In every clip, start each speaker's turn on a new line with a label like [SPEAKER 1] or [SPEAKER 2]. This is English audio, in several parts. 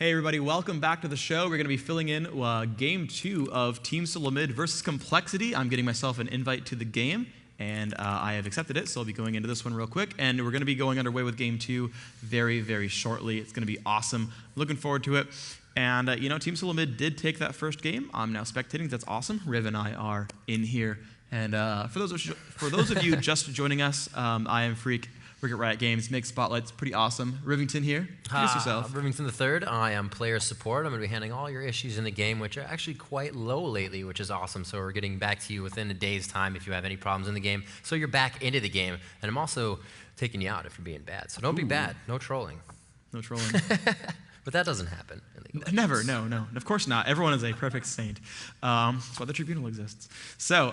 [SPEAKER 1] Hey everybody, welcome back to the show. We're going to be filling in game 2 of Team Solamid versus Complexity. I'm getting myself an invite to the game, and I have accepted it, so I'll be going into this one real quick. And we're going to be going underway with game 2 very, very shortly. It's going to be awesome. Looking forward to it. And, Team Solamid did take that first game. I'm now spectating. That's awesome. Riv and I are in here. And for those of you just joining us, I am Freak. Work at Riot Games, make spotlights, pretty awesome. Rivington here, introduce yourself.
[SPEAKER 2] Rivington III, I am player support. I'm going to be handling all your issues in the game, which are actually quite low lately, which is awesome. So we're getting back to you within a day's time if you have any problems in the game. So you're back into the game. And I'm also taking you out if you're being bad. So don't be bad. No trolling.
[SPEAKER 1] No trolling.
[SPEAKER 2] But that doesn't happen.
[SPEAKER 1] Never, no. Of course not. Everyone is a perfect saint. That's why the tribunal exists. So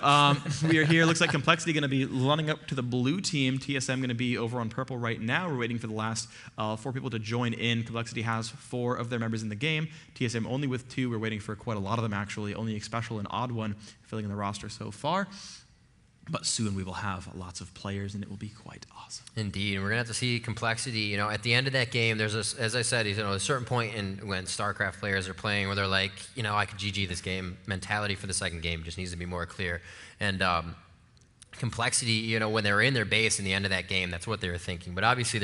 [SPEAKER 1] we are here. Looks like Complexity going to be running up to the blue team. TSM going to be over on purple right now. We're waiting for the last 4 people to join in. Complexity has 4 of their members in the game. TSM only with 2. We're waiting for quite a lot of them, actually. Only Special and TheOddOne filling in the roster so far. But soon we will have lots of players, and it will be quite awesome.
[SPEAKER 2] Indeed, and we're going to have to see Complexity. At the end of that game, there's as I said, a certain point when StarCraft players are playing where they're like, I could GG this game. Mentality for the second game just needs to be more clear. And Complexity, when they were in their base in the end of that game, that's what they were thinking. But obviously,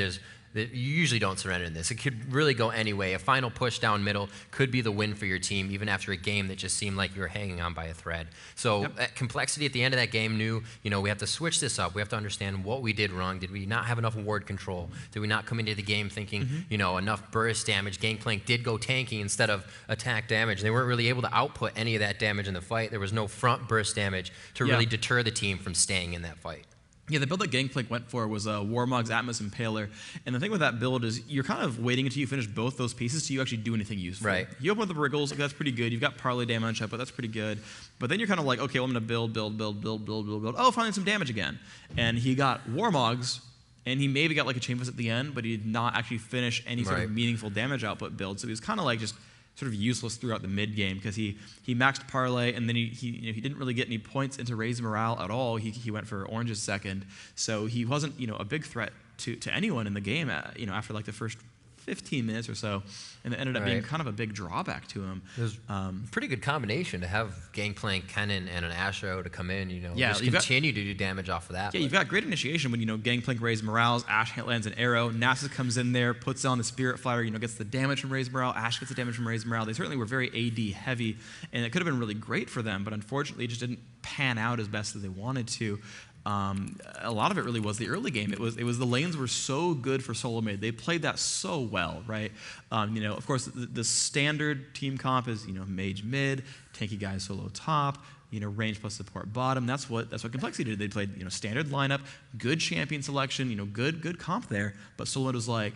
[SPEAKER 2] you usually don't surrender in this. It could really go any way. A final push down middle could be the win for your team, even after a game that just seemed like you were hanging on by a thread. So Complexity at the end of that game knew, we have to switch this up. We have to understand what we did wrong. Did we not have enough ward control? Did we not come into the game thinking, enough burst damage? Gangplank did go tanky instead of attack damage. They weren't really able to output any of that damage in the fight. There was no front burst damage to really deter the team from staying in that fight.
[SPEAKER 1] Yeah, the build that Gangplank went for was Warmog's Atmos Impaler. And the thing with that build is you're kind of waiting until you finish both those pieces till you actually do anything useful.
[SPEAKER 2] Right.
[SPEAKER 1] You open up the Wriggles, that's pretty good. You've got Parley damage up, but that's pretty good. But then you're kind of like, okay, well, I'm going to build. Oh, finally some damage again. And he got Warmogs, and he maybe got like a Chain Fist at the end, but he did not actually finish any sort of meaningful damage output build. So he was kind of like just sort of useless throughout the mid game because he maxed Parlay, and then he didn't really get any points into raise morale at all. He went for Orange's second, so he wasn't a big threat to anyone in the game. After like the first 15 minutes or so, and it ended up being kind of a big drawback to him.
[SPEAKER 2] It was a pretty good combination to have Gangplank, Kennen, and an Astro to come in,
[SPEAKER 1] just
[SPEAKER 2] continue to do damage off of that.
[SPEAKER 1] Yeah, you've got great initiation when, Gangplank raise morales, Ash lands an arrow, Nasus comes in there, puts on the Spirit Flyer, gets the damage from raise morale, Ash gets the damage from raise morale. They certainly were very AD heavy, and it could have been really great for them, but unfortunately it just didn't pan out as best as they wanted to. A lot of it really was the early game. It was the lanes were so good for solo mid. They played that so well, right? Of course, the standard team comp is mage mid, tanky guys solo top, range plus support bottom. That's what Complexity did. They played standard lineup, good champion selection, good comp there. But solo mid was like,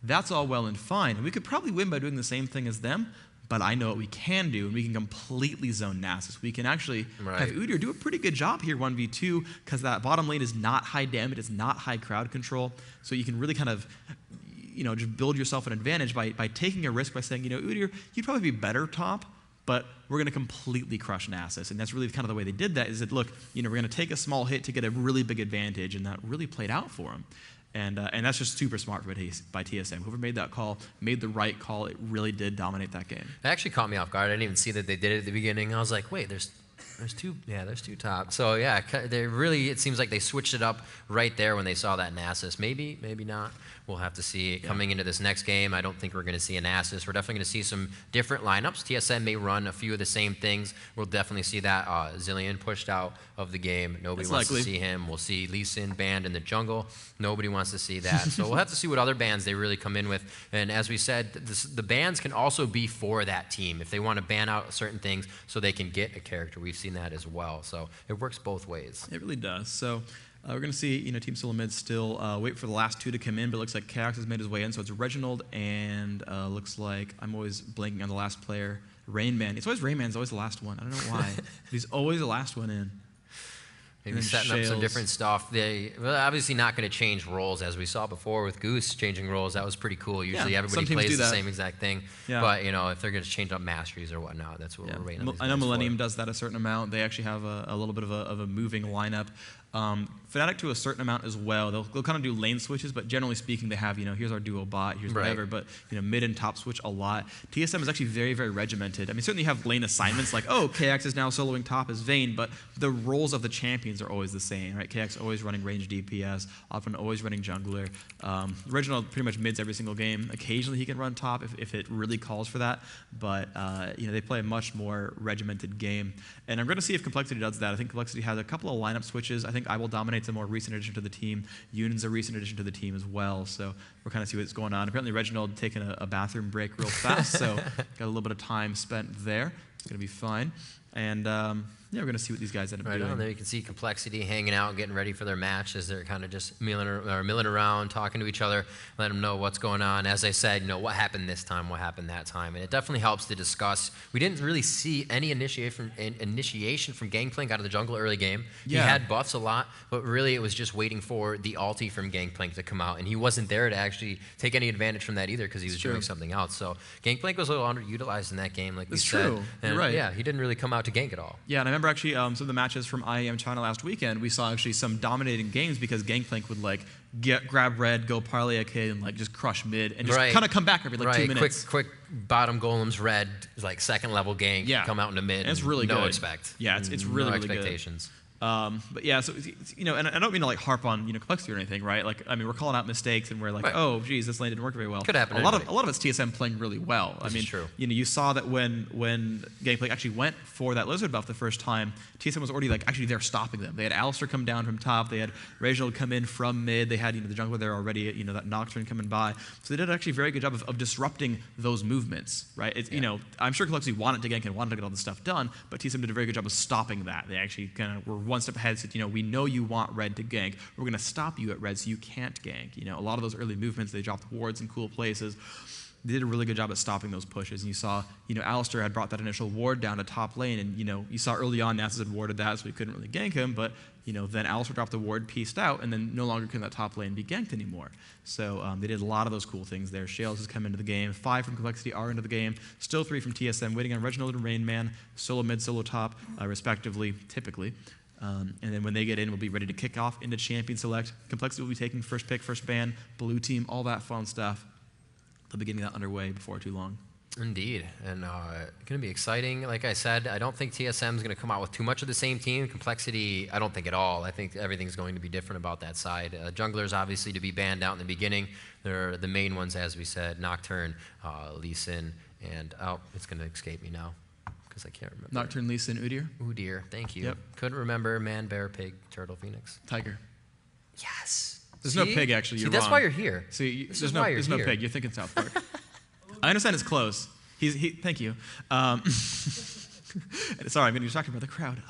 [SPEAKER 1] that's all well and fine, and we could probably win by doing the same thing as them. But I know what we can do, and we can completely zone Nasus. We can actually have Udyr do a pretty good job here 1v2 because that bottom lane is not high damage, it's not high crowd control. So you can really kind of, just build yourself an advantage by taking a risk by saying, Udyr, you'd probably be better top, but we're going to completely crush Nasus. And that's really kind of the way they did that, is that, look, we're going to take a small hit to get a really big advantage, and that really played out for them. And that's just super smart by TSM. Whoever made that call made the right call. It really did dominate that game.
[SPEAKER 2] It actually caught me off guard. I didn't even see that they did it at the beginning. I was like, wait, there's 2. Yeah, there's 2 top. So yeah, it seems like they switched it up right there when they saw that Nasus. Maybe not. We'll have to see coming into this next game. I don't think we're going to see a Nasus. We're definitely going to see some different lineups. TSM may run a few of the same things. We'll definitely see that Zillion pushed out of the game. Nobody wants to see him. We'll see Lee Sin banned in the jungle. Nobody wants to see that. So we'll have to see what other bans they really come in with. And as we said, the bans can also be for that team if they want to ban out certain things so they can get a character. We've seen that as well. So it works both ways.
[SPEAKER 1] It really does. So we're going to see, Team Solamid still wait for the last 2 to come in, but it looks like Chaos has made his way in. So it's Reginald and looks like, I'm always blanking on the last player, Rainman. It's always Rainman's always the last one. I don't know why. But he's always the last one in.
[SPEAKER 2] Maybe setting up some different stuff. They're obviously not going to change roles, as we saw before with Goose changing roles. That was pretty cool. Usually everybody plays the same exact thing. Yeah. But if they're going to change up masteries or whatnot, that's what we're waiting on.
[SPEAKER 1] I know Millennium does that a certain amount. They actually have a little bit of a moving lineup. Fnatic to a certain amount as well. They'll kind of do lane switches, but generally speaking, they have, here's our duo bot, here's whatever, but, mid and top switch a lot. TSM is actually very, very regimented. I mean, certainly you have lane assignments like, oh, KX is now soloing top as Vayne, but the roles of the champions are always the same, right? KX always running range DPS, often always running jungler. Reginald pretty much mids every single game. Occasionally he can run top if it really calls for that, but they play a much more regimented game. And I'm going to see if Complexity does that. I think Complexity has a couple of lineup switches. I think I Will Dominate's a more recent addition to the team. Yun's a recent addition to the team as well, so we'll kind of see what's going on. Apparently Reginald taking a bathroom break real fast, so got a little bit of time spent there. It's going to be fine. And we're going to see what these guys end up doing.
[SPEAKER 2] There you can see Complexity hanging out, getting ready for their match as they're kind of just milling around, talking to each other, letting them know what's going on. As I said, what happened this time, what happened that time. And it definitely helps to discuss. We didn't really see any initiation from Gangplank out of the jungle early game.
[SPEAKER 1] Yeah.
[SPEAKER 2] He had buffs a lot, but really it was just waiting for the ulti from Gangplank to come out. And he wasn't there to actually take any advantage from that either because he was doing something else. So Gangplank was a little underutilized in that game, like we said.
[SPEAKER 1] True.
[SPEAKER 2] And
[SPEAKER 1] You're right.
[SPEAKER 2] Yeah, he didn't really come out to gank at all.
[SPEAKER 1] Yeah, and I remember actually some of the matches from IEM China last weekend, we saw actually some dominating games because Gangplank would grab red, go parlay a kid, and just crush mid, and just kind of come back every 2 minutes.
[SPEAKER 2] Quick bottom golems red, second level gank, come out into mid.
[SPEAKER 1] And it's really good.
[SPEAKER 2] No expect.
[SPEAKER 1] Yeah, it's really, really
[SPEAKER 2] expectations.
[SPEAKER 1] Good. But yeah, so and I don't mean to harp on Complexity or anything, right? We're calling out mistakes and we're oh, geez, this lane didn't work very well.
[SPEAKER 2] Could happen.
[SPEAKER 1] A lot of it's TSM playing really well.
[SPEAKER 2] This is true.
[SPEAKER 1] You saw that when Gangplank actually went for that lizard buff the first time, TSM was already actually there stopping them. They had Alistar come down from top. They had Reginald come in from mid. They had the jungler there already. That Nocturne coming by. So they did actually a very good job of disrupting those movements, right? It's I'm sure Complexity wanted to gank and wanted to get all this stuff done, but TSM did a very good job of stopping that. They actually kind of were one step ahead. Said, we know you want red to gank. We're going to stop you at red so you can't gank. A lot of those early movements, they dropped wards in cool places. They did a really good job at stopping those pushes. And you saw, Alistar had brought that initial ward down to top lane, and you saw early on Nasus had warded that, so we couldn't really gank him. But then Alistar dropped the ward, pieced out, and then no longer can that top lane be ganked anymore. So they did a lot of those cool things there. Shales has come into the game. 5 from Complexity are into the game. Still 3 from TSM, waiting on Reginald and Rain Man, solo mid, solo top, respectively, typically. And then when they get in, we'll be ready to kick off into Champion Select. Complexity will be taking first pick, first ban, blue team, all that fun stuff. They'll be getting that underway before too long.
[SPEAKER 2] Indeed, and going to be exciting. Like I said, I don't think TSM is going to come out with too much of the same team. Complexity, I don't think at all. I think everything's going to be different about that side. Junglers, obviously, to be banned out in the beginning. They're the main ones, as we said, Nocturne, Lee Sin, and it's going to escape me now. I can't remember.
[SPEAKER 1] Nocturne, Lee Sin, Udyr.
[SPEAKER 2] Udyr, thank you.
[SPEAKER 1] Yep.
[SPEAKER 2] Couldn't remember. Man, bear, pig, turtle, phoenix.
[SPEAKER 1] Tiger.
[SPEAKER 2] Yes.
[SPEAKER 1] There's no pig, actually. You're
[SPEAKER 2] that's
[SPEAKER 1] wrong.
[SPEAKER 2] why you're here.
[SPEAKER 1] See, there's no pig. You're thinking South Park. I understand it's close. Thank you. Sorry, I'm getting distracted by the crowd.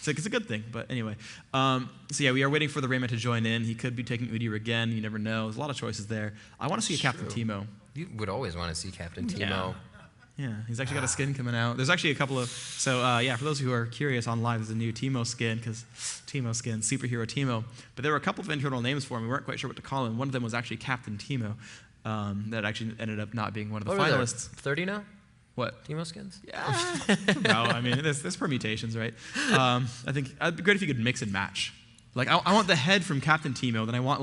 [SPEAKER 1] It's a good thing, but anyway. We are waiting for the Rayman to join in. He could be taking Udyr again. You never know. There's a lot of choices there. I want to see a Captain Teemo.
[SPEAKER 2] You would always want to see Captain Teemo.
[SPEAKER 1] Yeah, he's actually got a skin coming out. There's actually a couple of, for those who are curious on live, there's a new Teemo skin, because Teemo skin, superhero Teemo. But there were a couple of internal names for him. We weren't quite sure what to call him. One of them was actually Captain Teemo. That actually ended up not being one of the finalists.
[SPEAKER 2] 30 now?
[SPEAKER 1] What?
[SPEAKER 2] Teemo skins?
[SPEAKER 1] Yeah. No, there's permutations, right? I think it'd be great if you could mix and match. I want the head from Captain Teemo, then I want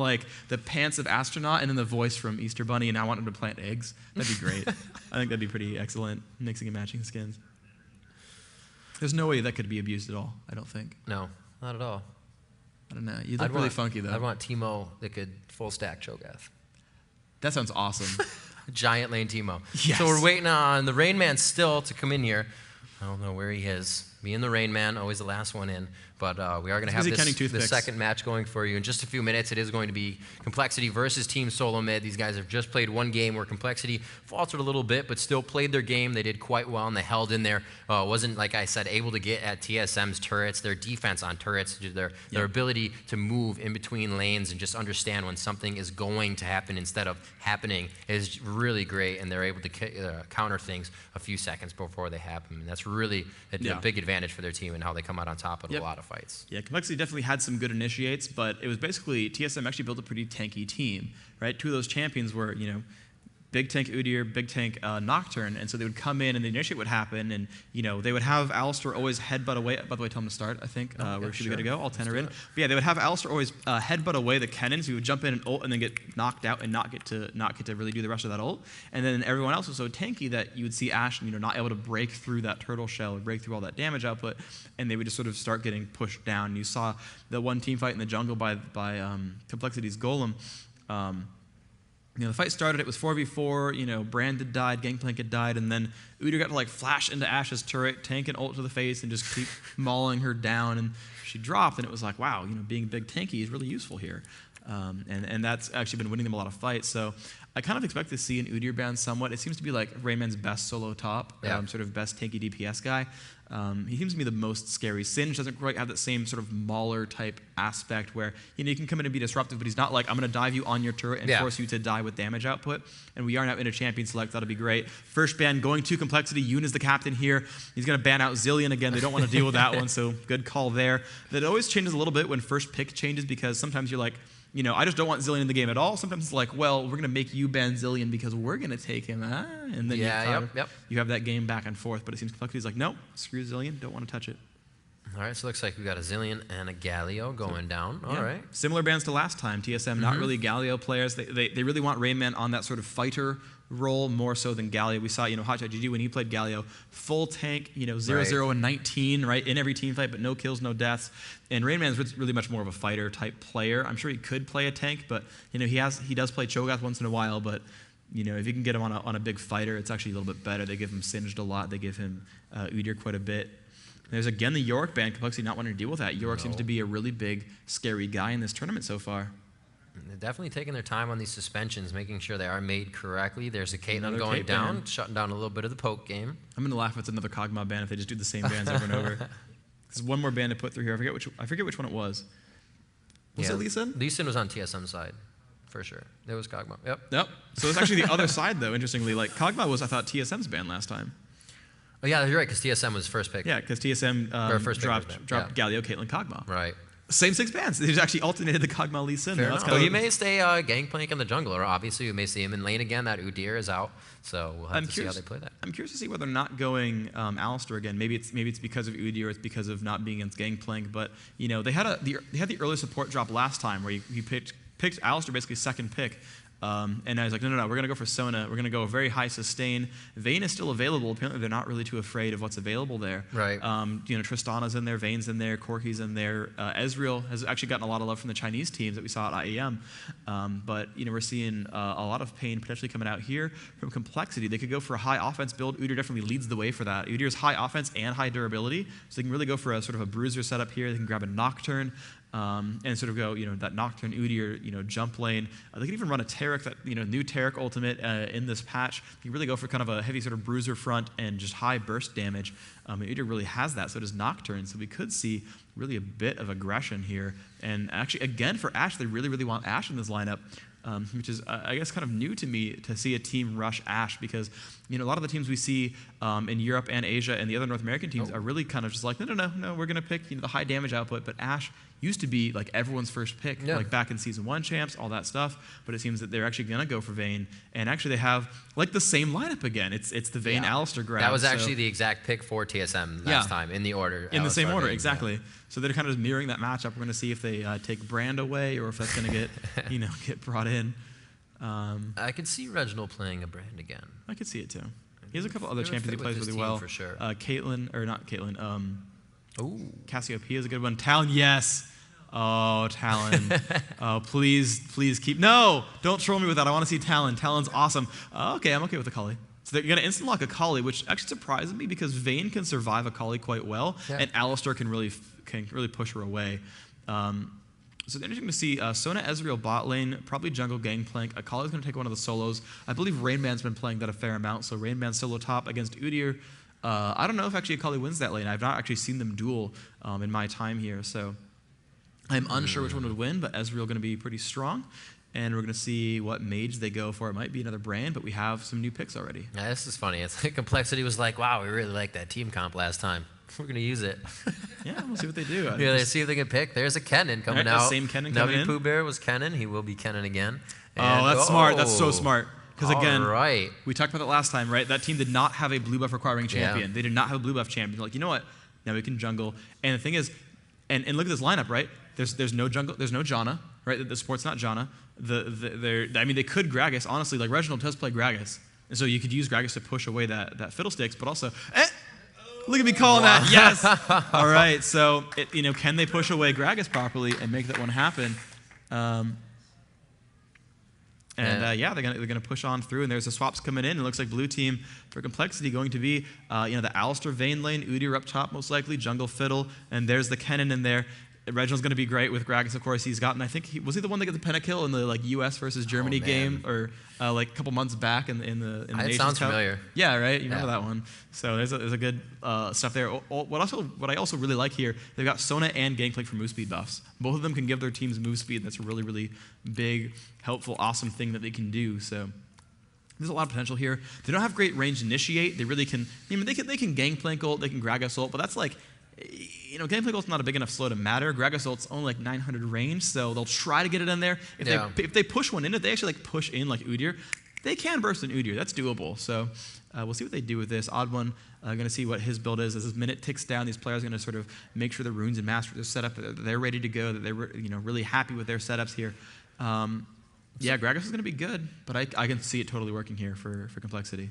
[SPEAKER 1] the pants of Astronaut, and then the voice from Easter Bunny, and I want him to plant eggs. That'd be great. I think that'd be pretty excellent, mixing and matching skins. There's no way that could be abused at all, I don't think.
[SPEAKER 2] No, not at all.
[SPEAKER 1] I don't know. You'd look really funky, though.
[SPEAKER 2] I'd want Teemo that could full stack Cho'Gath.
[SPEAKER 1] That sounds awesome.
[SPEAKER 2] Giant lane Teemo.
[SPEAKER 1] Yes.
[SPEAKER 2] So we're waiting on the Rain Man still to come in here. I don't know where he is. Me and the Rain Man, always the last one in. But we are going to have the second match going for you in just a few minutes. It is going to be Complexity versus Team Solo Mid. These guys have just played one game where Complexity faltered a little bit, but still played their game. They did quite well, and they held in there. Wasn't, like I said, able to get at TSM's turrets. Their defense on turrets, their ability to move in between lanes and just understand when something is going to happen instead of happening is really great, and they're able to counter things a few seconds before they happen. And that's really a big advantage for their team and how they come out on top of a lot of fights.
[SPEAKER 1] Yeah, Complexity definitely had some good initiates, but it was basically TSM actually built a pretty tanky team, right? Two of those champions were, big tank Udyr, big tank Nocturne, and so they would come in and the initiate would happen, and they would have Alistar always headbutt away. By the way, tell him to start. I think where should we gotta go? I'll tenor in. But yeah, they would have Alistar always headbutt away the cannon, so he would jump in and ult, and then get knocked out and not get to really do the rest of that ult. And then everyone else was so tanky that you would see Ashe, not able to break through that turtle shell, or break through all that damage output, and they would just sort of start getting pushed down. You saw the one team fight in the jungle by Complexity's Golem. The fight started, it was 4v4, Brand had died, Gangplank had died, and then Udyr got to flash into Ashe's turret, tank an ult to the face, and just keep mauling her down, and she dropped, and it was like, wow, being big tanky is really useful here. And that's actually been winning them a lot of fights, so I kind of expect to see an Udyr ban somewhat. It seems to be like Rayman's best solo top, sort of best tanky DPS guy. He seems to be the most scary. Singe doesn't quite have that same sort of mauler type aspect where he can come in and be disruptive, but he's not like, I'm going to dive you on your turret and force you to die with damage output. And we are now in a champion select. That'll be great. First ban going to Complexity. Yoon is the captain here. He's going to ban out Zilean again. They don't want to deal with that one, so good call there. That always changes a little bit when first pick changes, because sometimes you're like, I just don't want Zilean in the game at all. Sometimes it's like, well, we're going to make you ban Zilean because we're going to take him. And then you have that game back and forth. But it seems Complexity's like, no, screw Zilean. Don't want to touch it.
[SPEAKER 2] All right, so it looks like we got a Zilean and a Galio going down. All right.
[SPEAKER 1] Similar bans to last time. TSM, not really Galio players. They really want Rayman on that sort of fighter role more so than Galio. We saw, Hotshot GG when he played Galio, full tank, 0-0 and 19, right, in every team fight, but no kills, no deaths. And Rayman's really much more of a fighter type player. I'm sure he could play a tank, but he does play Cho'Gath once in a while. But if you can get him on a big fighter, it's actually a little bit better. They give him Singed a lot. They give him Udyr quite a bit. There's again the Yorick ban. Complexity not wanting to deal with that. Yorick seems to be a really big, scary guy in this tournament so far.
[SPEAKER 2] They're definitely taking their time on these suspensions, making sure they are made correctly. There's a Caitlyn going down, shutting down a little bit of the poke game.
[SPEAKER 1] I'm going to laugh if it's another Kog'Maw ban if they just do the same bans over and over. There's one more ban to put through here. I forget which one it was. Was it Lee Sin?
[SPEAKER 2] Lee Sin was on TSM's side, for sure. It was Kog'Maw. Yep.
[SPEAKER 1] So it's actually the other side, though, interestingly. Kog'Maw was, I thought, TSM's ban last time.
[SPEAKER 2] Oh, yeah, you're right, because TSM was first pick.
[SPEAKER 1] Yeah, because TSM dropped Galio, Caitlyn, Kog'Maw.
[SPEAKER 2] Right.
[SPEAKER 1] Same 6 bans. They just actually alternated the Kog'Maw Lee Sin.
[SPEAKER 2] He may stay Gangplank in the jungle, or obviously we may see him in lane again. That Udyr is out, so we'll have to see how they play that.
[SPEAKER 1] I'm curious to see whether they're not going Alistar again. Maybe it's because of Udyr, or it's because of not being against Gangplank. But they had the early support drop last time where he picked Alistar basically second pick. And I was like, no, we're going to go for Sona. We're going to go a very high sustain. Vayne is still available. Apparently, they're not really too afraid of what's available there.
[SPEAKER 2] Right.
[SPEAKER 1] Tristana's in there, Vayne's in there, Corki's in there. Ezreal has actually gotten a lot of love from the Chinese teams that we saw at IEM. But we're seeing a lot of pain potentially coming out here from Complexity. They could go for a high offense build. Udyr definitely leads the way for that. Udyr's high offense and high durability, so they can really go for a sort of a bruiser setup here. They can grab a Nocturne. And sort of go, that Nocturne Udyr, jump lane. They can even run a Taric, that new Taric ultimate in this patch. You can really go for kind of a heavy sort of bruiser front and just high burst damage. And Udyr really has that, so does Nocturne. So we could see really a bit of aggression here. And actually, again, for Ashe, they really, really want Ashe in this lineup. Which is, I guess, kind of new to me to see a team rush Ashe, because a lot of the teams we see in Europe and Asia and the other North American teams are really kind of just like, no, we're going to pick the high damage output. But Ashe used to be like everyone's first pick, like back in Season 1 champs, all that stuff. But it seems that they're actually going to go for Vayne. And actually they have like the same lineup again. It's the Vayne Alistar grab.
[SPEAKER 2] That was actually the exact pick for TSM last time, in the order.
[SPEAKER 1] In the same order, exactly. Yeah. So they're kind of mirroring that matchup. We're going to see if they take Brand away or if that's going to get, get brought in.
[SPEAKER 2] I could see Reginald playing a Brand again.
[SPEAKER 1] I could see it too. He has a couple other champions he plays really well.
[SPEAKER 2] For sure.
[SPEAKER 1] Caitlyn, or not Caitlyn. Cassiopeia is a good one. Talon, yes. Oh, Talon. Please keep. No, don't troll me with that. I want to see Talon. Talon's awesome. Okay, I'm okay with Akali. So they're going to instant lock Akali, which actually surprised me because Vayne can survive Akali quite well, and Alistar can really push her away. So it's interesting to see Sona Ezreal bot lane, probably jungle Gangplank. Akali's going to take one of the solos. I believe Rainman's been playing that a fair amount, so Rainman solo top against Udyr. I don't know if actually Akali wins that lane. I've not actually seen them duel in my time here, so I'm unsure which one would win, but Ezreal going to be pretty strong. And we're going to see what mage they go for. It might be another Brand, but we have some new picks already.
[SPEAKER 2] Yeah, this is funny. It's like Complexity was like, wow, we really liked that team comp last time. We're going to use it.
[SPEAKER 1] Yeah, we'll see what they do.
[SPEAKER 2] Yeah, let's see if they can pick. There's a Kennen coming out.
[SPEAKER 1] Same Kennen coming in.
[SPEAKER 2] Pooh Bear was Kennen. He will be Kennen again.
[SPEAKER 1] And, that's smart. That's so smart. Because again,
[SPEAKER 2] right.
[SPEAKER 1] we talked about that last time, right? That team did not have a blue buff requiring champion. They did not have a blue buff champion. They're like, you know what? Now we can jungle. And the thing is, and look at this lineup, right? There's no jungle. There's no Janna, right? The support's not Janna. I mean, they could Gragas. Honestly, like Reginald does play Gragas, and so you could use Gragas to push away that fiddlesticks. But also, look at me calling that. Yes. All right. So can they push away Gragas properly and make that one happen? Yeah, they're gonna push on through, and there's the swaps coming in. It looks like blue team for Complexity going to be the Alistar Vayne lane, Udyr up top most likely, jungle Fiddle, and there's the Kennen in there. Reginald's going to be great with Gragas, of course. He's gotten, I think, was he the one that got the pentakill in the US versus Germany game, or like a couple months back in the Nations
[SPEAKER 2] sounds
[SPEAKER 1] Cup?
[SPEAKER 2] familiar.
[SPEAKER 1] Yeah, right. You remember that one? So there's a good stuff there. What I also really like here, they've got Sona and Gangplank for move speed buffs. Both of them can give their teams move speed. That's a really, really big, helpful, awesome thing that they can do. So there's a lot of potential here. They don't have great range initiate. They really can. They can Gangplank ult, they can Gragas ult, but that's like. Gangplank ult's not a big enough slow to matter. Gragas ult's only like 900 range, so they'll try to get it in there. If they push one in, if they actually like push in like Udyr, they can burst an Udyr. That's doable. So we'll see what they do with this. OddOne, going to see what his build is. As this minute ticks down, these players are going to sort of make sure the runes and masters are set up, that they're ready to go, that they're really happy with their setups here. Gragas is going to be good, but I can see it totally working here for Complexity.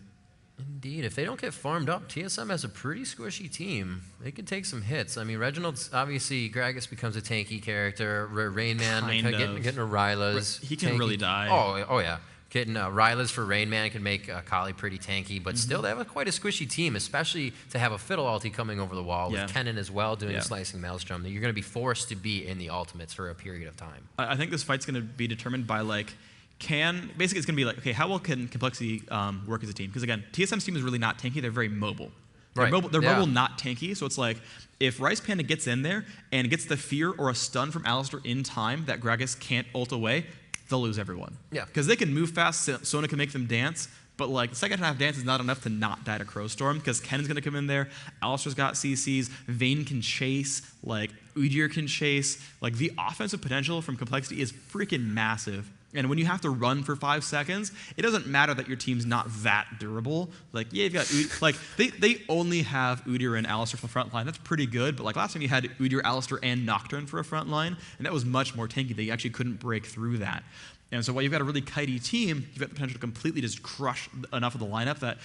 [SPEAKER 2] Indeed. If they don't get farmed up, TSM has a pretty squishy team. They can take some hits. I mean, Reginald's obviously, Gragas becomes a tanky character. Rain Man getting a Rylas.
[SPEAKER 1] He can really die.
[SPEAKER 2] Oh yeah. Getting Rylas for Rain Man can make Kali pretty tanky, but still they have quite a squishy team, especially to have a Fiddle ulti coming over the wall with Kennen as well doing a Slicing Maelstrom. You're going to be forced to be in the ultimates for a period of time.
[SPEAKER 1] I think this fight's going to be determined by basically it's going to be like, okay, how well can Complexity work as a team? Because again, TSM's team is really not tanky. They're very mobile. They're mobile, not tanky. So it's like, if Rice Panda gets in there and gets the fear or a stun from Alistar in time that Gragas can't ult away, they'll lose everyone. Yeah. Because they can move fast, Sona can make them dance, but like the second half dance is not enough to not die to Crowstorm, because Kennen's going to come in there, Alistar's got CCs, Vayne can chase, like Udyr can chase. Like the offensive potential from Complexity is freaking massive. And when you have to run for 5 seconds, it doesn't matter that your team's not that durable. Like, yeah, you've got they only have Udyr and Alistar for the front line. That's pretty good. But like last time you had Udyr, Alistar, and Nocturne for a front line, and that was much more tanky. They actually couldn't break through that. And so while you've got a really kitey team, you've got the potential to completely just crush enough of the lineup that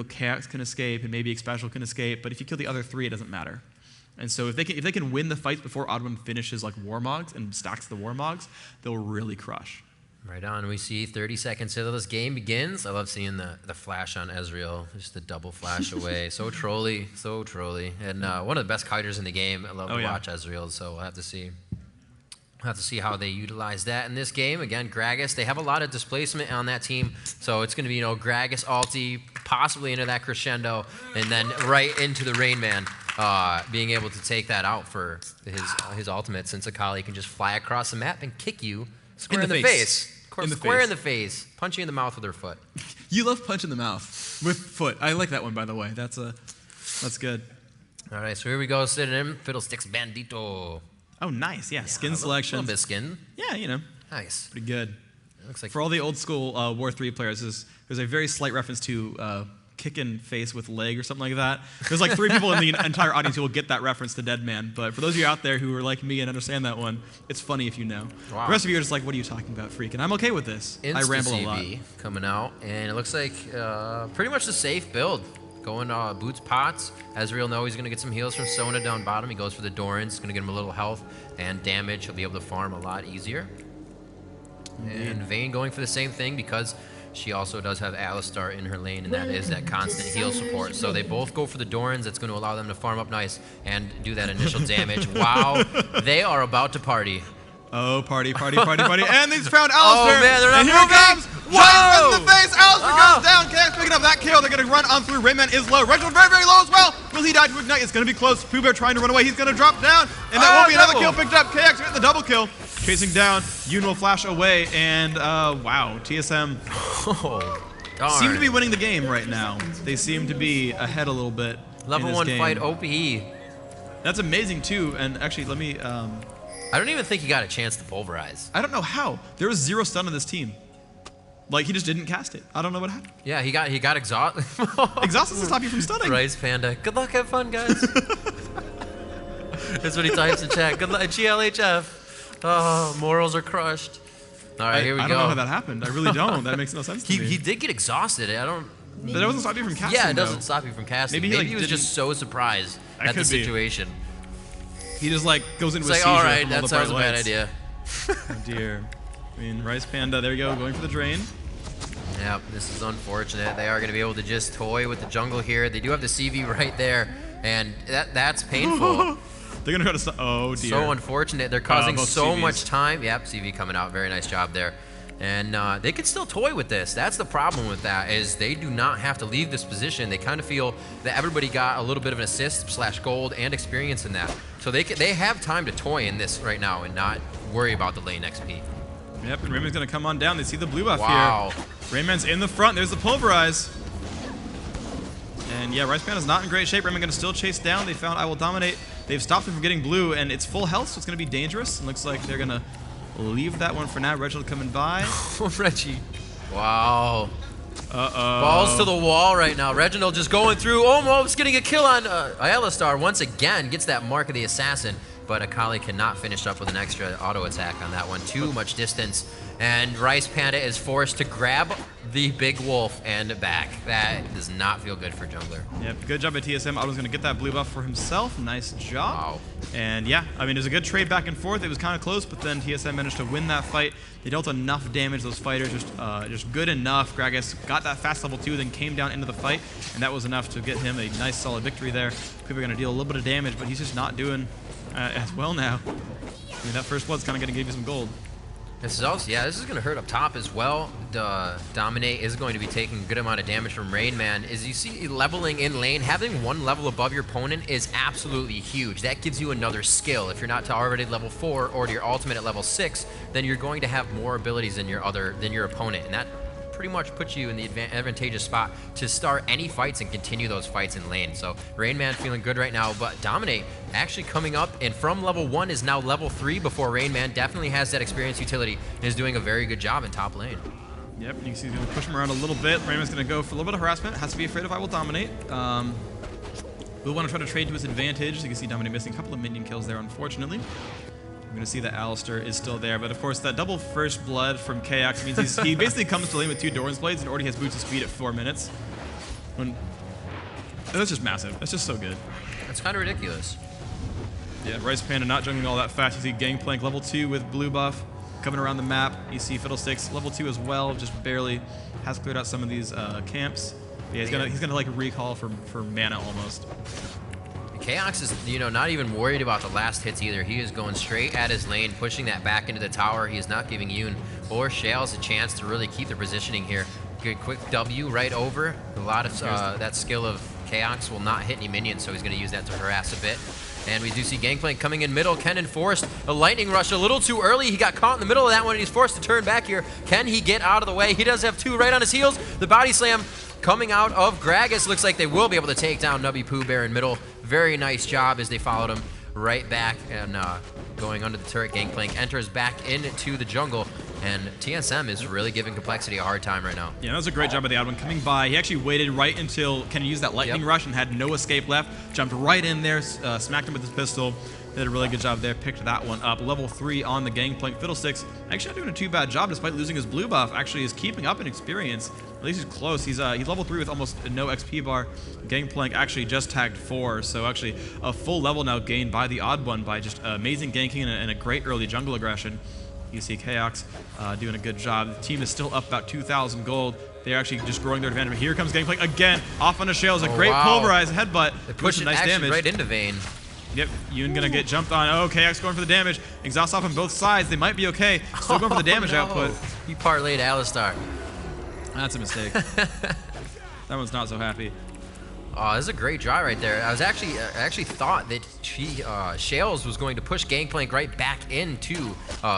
[SPEAKER 1] Chaos can escape and maybe Xpecial can escape. But if you kill the other 3, it doesn't matter. And so if they can win the fights before OddOne finishes like Warmogs and stacks the Warmogs, they'll really crush.
[SPEAKER 2] Right on. We see 30 seconds till this game begins. I love seeing the flash on Ezreal, just the double flash away. So trolly. And one of the best kiters in the game. I love to watch Ezreal, so we'll have to see. We'll have to see how they utilize that in this game. Again, Gragas, they have a lot of displacement on that team, so it's going to be Gragas ulti, possibly into that crescendo, and then right into the Rain Man, being able to take that out for his ultimate, since Akali can just fly across the map and kick you square in the face. Square in the face. Punch you in the mouth with her foot.
[SPEAKER 1] You love punch in the mouth with foot. I like that one, by the way. That's good.
[SPEAKER 2] All right, so here we go. Sitting in Fiddlesticks Bandito.
[SPEAKER 1] Oh, nice. Yeah, skin selection.
[SPEAKER 2] A little bit of skin.
[SPEAKER 1] Yeah,
[SPEAKER 2] Nice.
[SPEAKER 1] Pretty good.
[SPEAKER 2] It looks like
[SPEAKER 1] for all the old school War 3 players, there's a very slight reference to kicking face with leg or something like that. There's like 3 people in the entire audience who will get that reference to Dead Man. But for those of you out there who are like me and understand that one, it's funny if you know. Wow. The rest of you are just like, what are you talking about, freak? And I'm okay with this. I ramble a lot.
[SPEAKER 2] Coming out, and it looks like pretty much the safe build. Going boots pots. Ezreal knows he's going to get some heals from Sona down bottom. He goes for the Dorans. It's going to get him a little health and damage. He'll be able to farm a lot easier. And Vayne going for the same thing, because she also does have Alistar in her lane, and that is that constant heal support. So they both go for the Dorans. That's going to allow them to farm up nice and do that initial damage. Wow, they are about to party.
[SPEAKER 1] Oh, party. And he's found Alistar.
[SPEAKER 2] Oh, man, they're not
[SPEAKER 1] and here he comes. Whoa! In the face. Alistar goes down. Chaos picking up that kill. They're going to run on through. Rayman is low. Reginald very, very low as well. Will he die to Ignite? It's going to be close. Pooh trying to run away. He's going to drop down. And that won't be another kill picked up. KX with the double kill. Chasing down. Yoon will flash away. And wow, TSM seem to be winning the game right now. They seem to be ahead a little bit.
[SPEAKER 2] Level 1
[SPEAKER 1] game.
[SPEAKER 2] fight OP.
[SPEAKER 1] That's amazing too. And actually, let me...
[SPEAKER 2] I don't even think he got a chance to pulverize.
[SPEAKER 1] I don't know how. There was 0 stun on this team. Like, he just didn't cast it. I don't know what happened.
[SPEAKER 2] Yeah, he got exhaust.
[SPEAKER 1] Exhaust doesn't stop you from stunning.
[SPEAKER 2] Rice Panda. Good luck, have fun, guys. That's what he types in chat. Good luck, GLHF. Oh, morals are crushed. All right, here we go.
[SPEAKER 1] I don't know how that happened. I really don't. That makes no sense to me.
[SPEAKER 2] He did get exhausted. I don't.
[SPEAKER 1] But that doesn't stop you from casting.
[SPEAKER 2] Yeah, it doesn't stop you from casting. Maybe he was just so surprised at the situation.
[SPEAKER 1] He just like goes into a seizure.
[SPEAKER 2] All right, that sounds a bad idea.
[SPEAKER 1] Oh dear. I mean, Rice Panda, there you go, going for the drain.
[SPEAKER 2] Yep, this is unfortunate. They are going to be able to just toy with the jungle here. They do have the CV right there, and that's painful.
[SPEAKER 1] They're going to try to stop. Oh dear.
[SPEAKER 2] So unfortunate. They're causing so
[SPEAKER 1] CVs.
[SPEAKER 2] much time. Yep, CV coming out. Very nice job there. And they could still toy with this. That's the problem with that, is they do not have to leave this position. They kind of feel that everybody got a little bit of an assist / gold and experience in that. So they have time to toy in this right now and not worry about the lane XP.
[SPEAKER 1] Yep, and Rayman's going to come on down. They see the blue buff
[SPEAKER 2] wow.
[SPEAKER 1] here. Rayman's in the front. There's the pulverize. And yeah, Rice Panda's not in great shape. Rayman going to still chase down. They found I Will Dominate. They've stopped him from getting blue, and it's full health, so it's going to be dangerous. It looks like they're going to leave that one for now. Reginald coming by.
[SPEAKER 2] Reggie. Wow.
[SPEAKER 1] Uh-oh.
[SPEAKER 2] Balls to the wall right now. Reginald just going through, almost getting a kill on Alistar. Once again, gets that mark of the assassin, but Akali cannot finish up with an extra auto attack on that one. Too much distance, and Rice Panda is forced to grab the big wolf and back. That does not feel good for jungler. Yep,
[SPEAKER 1] good job by TSM. Otto's going to get that blue buff for himself. Nice job.
[SPEAKER 2] Wow.
[SPEAKER 1] And yeah, I mean, it was a good trade back and forth. It was kind of close, but then TSM managed to win that fight. They dealt enough damage. Those fighters just good enough. Gragas got that fast level 2, then came down into the fight, and that was enough to get him a nice solid victory there. People are going to deal a little bit of damage, but he's just not doing as well now. I mean, that first blood's kind of going to give you some gold.
[SPEAKER 2] This is also, yeah, this is going to hurt up top as well. Dominate is going to be taking a good amount of damage from Rain Man. As you see, leveling in lane, having one level above your opponent is absolutely huge. That gives you another skill. If you're not already at level 4 or your ultimate at level 6, then you're going to have more abilities than your opponent, and that pretty much puts you in the advantageous spot to start any fights and continue those fights in lane. So Rain Man feeling good right now, but Dominate actually coming up, and from level 1 is now level 3 before Rain Man definitely has that experience utility and is doing a very good job in top lane.
[SPEAKER 1] Yep, you can see he's going to push him around a little bit. Rain Man's going to go for a little bit of harassment. Has to be afraid of I Will Dominate. We'll want to try to trade to his advantage. You can see Dominate missing a couple of minion kills there, unfortunately. We're going to see that Alistar is still there, but of course that double first blood from Kaox means he basically comes to lane with 2 Doran's Blades and already has boots of speed at 4 minutes. That's just massive. That's just so good.
[SPEAKER 2] That's kind of ridiculous.
[SPEAKER 1] Yeah, Rice Panda not jungling all that fast. You see Gangplank level 2 with blue buff coming around the map. You see Fiddlesticks level 2 as well, just barely has cleared out some of these camps. Yeah, he's gonna like recall for mana almost.
[SPEAKER 2] Kaox is, not even worried about the last hits either. He is going straight at his lane, pushing that back into the tower. He is not giving Yoon or Shales a chance to really keep the positioning here. Good quick W right over. A lot of that skill of Kaox will not hit any minions, so he's going to use that to harass a bit. And we do see Gangplank coming in middle. Kennen forced a lightning rush a little too early. He got caught in the middle of that one, and he's forced to turn back here. Can he get out of the way? He does have 2 right on his heels. The body slam coming out of Gragas. Looks like they will be able to take down Nubby Pooh Bear in middle. Very nice job as they followed him right back, and going under the turret. Gangplank enters back into the jungle, and TSM is really giving Complexity a hard time right now. Yeah,
[SPEAKER 1] that was a great job by the OddOne coming by. He actually waited right until Kenny used that lightning rush and had no escape left. Jumped right in there, smacked him with his pistol. Did a really good job there, picked that one up. Level 3 on the Gangplank. Fiddlesticks actually not doing a too bad job despite losing his blue buff. Actually is keeping up in experience. At least he's close. He's level 3 with almost no XP bar. Gangplank actually just tagged 4, so actually a full level now gained by the OddOne by just amazing ganking and a great early jungle aggression. You see Kaox doing a good job. The team is still up about 2,000 gold. They're actually just growing their advantage. But here comes Gangplank again, off on the Shales. A great pulverize headbutt.
[SPEAKER 2] They push it nice damage right into Vayne.
[SPEAKER 1] Yep, Yoon gonna get jumped on. Oh, Kaox going for the damage. Exhaust off on both sides. They might be okay. Still going for the damage output.
[SPEAKER 2] He parlayed Alistar.
[SPEAKER 1] That's a mistake. That one's not so happy.
[SPEAKER 2] Oh, this is a great draw right there. I actually thought that Shales was going to push Gangplank right back into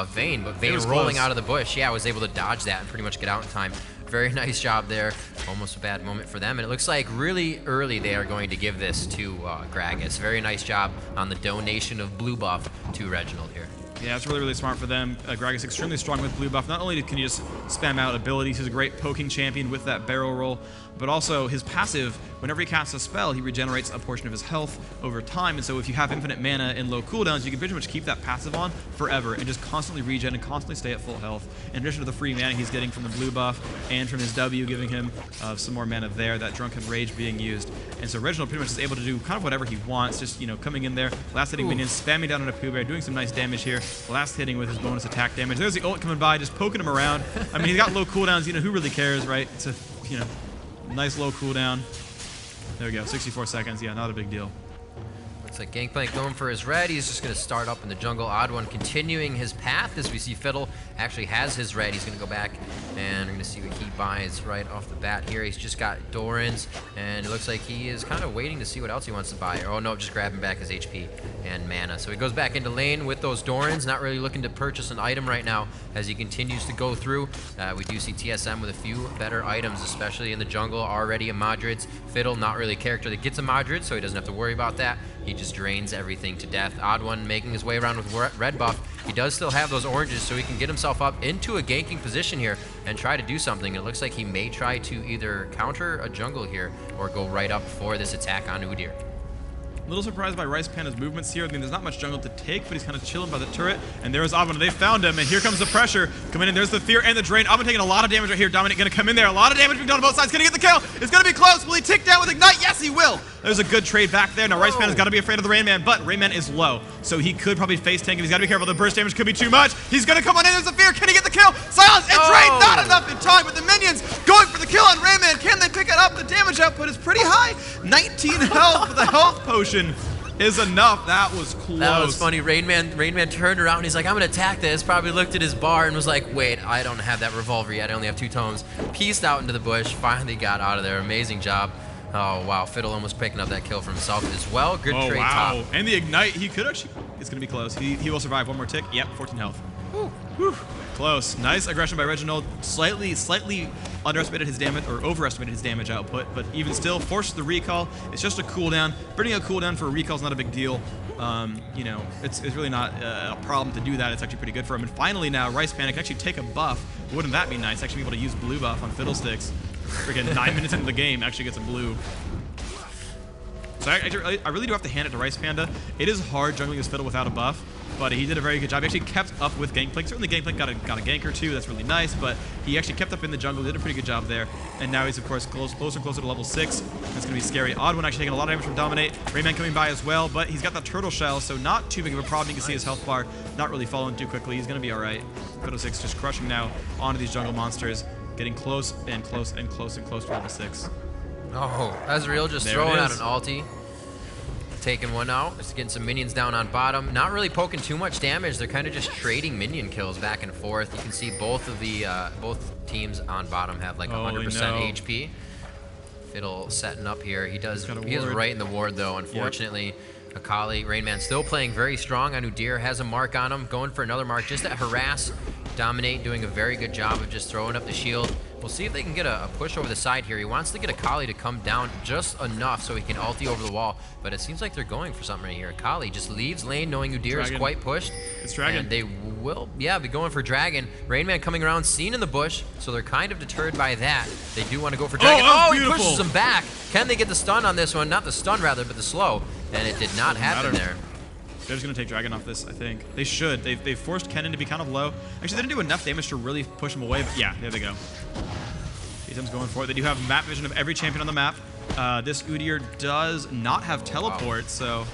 [SPEAKER 2] Vayne, but Vayne rolling out of the bush. Yeah, was able to dodge that and pretty much get out in time. Very nice job there. Almost a bad moment for them. And it looks like really early they are going to give this to Gragas. Very nice job on the donation of blue buff to Reginald here.
[SPEAKER 1] Yeah, it's really, really smart for them. Gragas extremely strong with blue buff. Not only can he just spam out abilities, he's a great poking champion with that barrel roll, but also his passive, whenever he casts a spell, he regenerates a portion of his health over time. And so if you have infinite mana and low cooldowns, you can pretty much keep that passive on forever and just constantly regen and constantly stay at full health. In addition to the free mana he's getting from the blue buff and from his W, giving him some more mana there, that Drunken Rage being used. And so Reginald pretty much is able to do kind of whatever he wants, just, coming in there, last hitting minions, spamming down on a Pooh Bear, doing some nice damage here, last hitting with his bonus attack damage. There's the ult coming by, just poking him around. I mean, he's got low cooldowns, who really cares, right? It's a, nice low cooldown. There we go, 64 seconds, yeah, not a big deal.
[SPEAKER 2] Looks like Gangplank going for his red. He's just going to start up in the jungle. OddOne continuing his path as we see Fiddle actually has his red. He's going to go back and we're going to see what he buys right off the bat here. He's just got Dorans and it looks like he is kind of waiting to see what else he wants to buy. Oh no, just grabbing back his HP and mana. So he goes back into lane with those Dorans, not really looking to purchase an item right now as he continues to go through. We do see TSM with a few better items, especially in the jungle. Already a Madrids. Fiddle, not really a character that gets a Madrid, so he doesn't have to worry about that. He just drains everything to death. OddOne making his way around with red buff. He does still have those oranges, so he can get himself up into a ganking position here and try to do something. It looks like he may try to either counter a jungle here or go right up for this attack on Udyr.
[SPEAKER 1] A little surprised by Rice Panda's movements here. I mean, there's not much jungle to take, but he's kind of chilling by the turret. And there's OddOne. They found him, and here comes the pressure coming in. There's the fear and the drain. OddOne taking a lot of damage right here. Dominic going to come in there. A lot of damage being done on both sides. Going to get the kill. It's going to be close. Will he tick down with Ignite? Yes, he will. There's a good trade back there. Now, Rice Panda's got to be afraid of the Rain Man, but Rain Man is low, so he could probably face tank him. He's got to be careful. The burst damage could be too much. He's going to come on in. There's the fear. Can he get the kill? Silence and drain. Not enough in time, but the minions going for the kill on Rain Man. Can they pick it up? The damage output is pretty high. 19 health, but the health potion is enough. That was close.
[SPEAKER 2] That was funny. Rain Man turned around and he's like, I'm going to attack this. Probably looked at his bar and was like, wait, I don't have that revolver yet. I only have 2 tomes. Pieced out into the bush. Finally got out of there. Amazing job. Oh, wow. Fiddle almost picking up that kill for himself as well. Good trade top.
[SPEAKER 1] And the Ignite, he could actually, it's going to be close. He will survive. One more tick. Yep, 14 health.
[SPEAKER 2] Woo.
[SPEAKER 1] Whew. Close. Nice aggression by Reginald. Slightly underestimated his damage, or overestimated his damage output, but even still, forced the recall. It's just a cooldown. Bringing a cooldown for a recall is not a big deal. It's really not a problem to do that. It's actually pretty good for him. And finally now, Rice Panda can actually take a buff. Wouldn't that be nice? Actually be able to use blue buff on Fiddlesticks. Freaking 9 minutes into the game, actually gets a blue. So I really do have to hand it to Rice Panda. It is hard jungling this Fiddle without a buff, but he did a very good job. He actually kept up with Gangplank. Certainly Gangplank got a gank or two. That's really nice, but he actually kept up in the jungle, did a pretty good job there. And now he's, of course, closer and closer to level 6. That's going to be scary. OddOne actually taking a lot of damage from Dominate. Rayman coming by as well, but he's got that turtle shell, so not too big of a problem. You can see his health bar not really falling too quickly. He's going to be all right. Fiddle 6 just crushing now onto these jungle monsters, getting close and close and close and close to level 6.
[SPEAKER 2] Oh, Ezreal just throwing out an ulti. Taking one out, just getting some minions down on bottom. Not really poking too much damage. They're kind of just trading minion kills back and forth. You can see both of the both teams on bottom have like 100% HP. Fiddle setting up here. He is right in the ward though, unfortunately. Yep. Akali, Rainman still playing very strong. Udyr has a mark on him, going for another mark just to harass. Dominate doing a very good job of just throwing up the shield. We'll see if they can get a push over the side here. He wants to get Akali to come down just enough so he can ulti over the wall, but it seems like they're going for something right here. Akali just leaves lane knowing Udyr is quite pushed.
[SPEAKER 1] It's Dragon.
[SPEAKER 2] And they will, be going for Dragon. Rainman coming around, seen in the bush, so they're kind of deterred by that. They do want to go for Dragon. Oh, he pushes him back. Can they get the stun on this one? Not the stun, rather, but the slow. And it did not happen there.
[SPEAKER 1] They're just going to take Dragon off this, I think. They should. They've forced Kennen to be kind of low. Actually, they didn't do enough damage to really push him away, but yeah, there they go. TSM's going for it. They do have map vision of every champion on the map. This Udyr does not have teleport, so...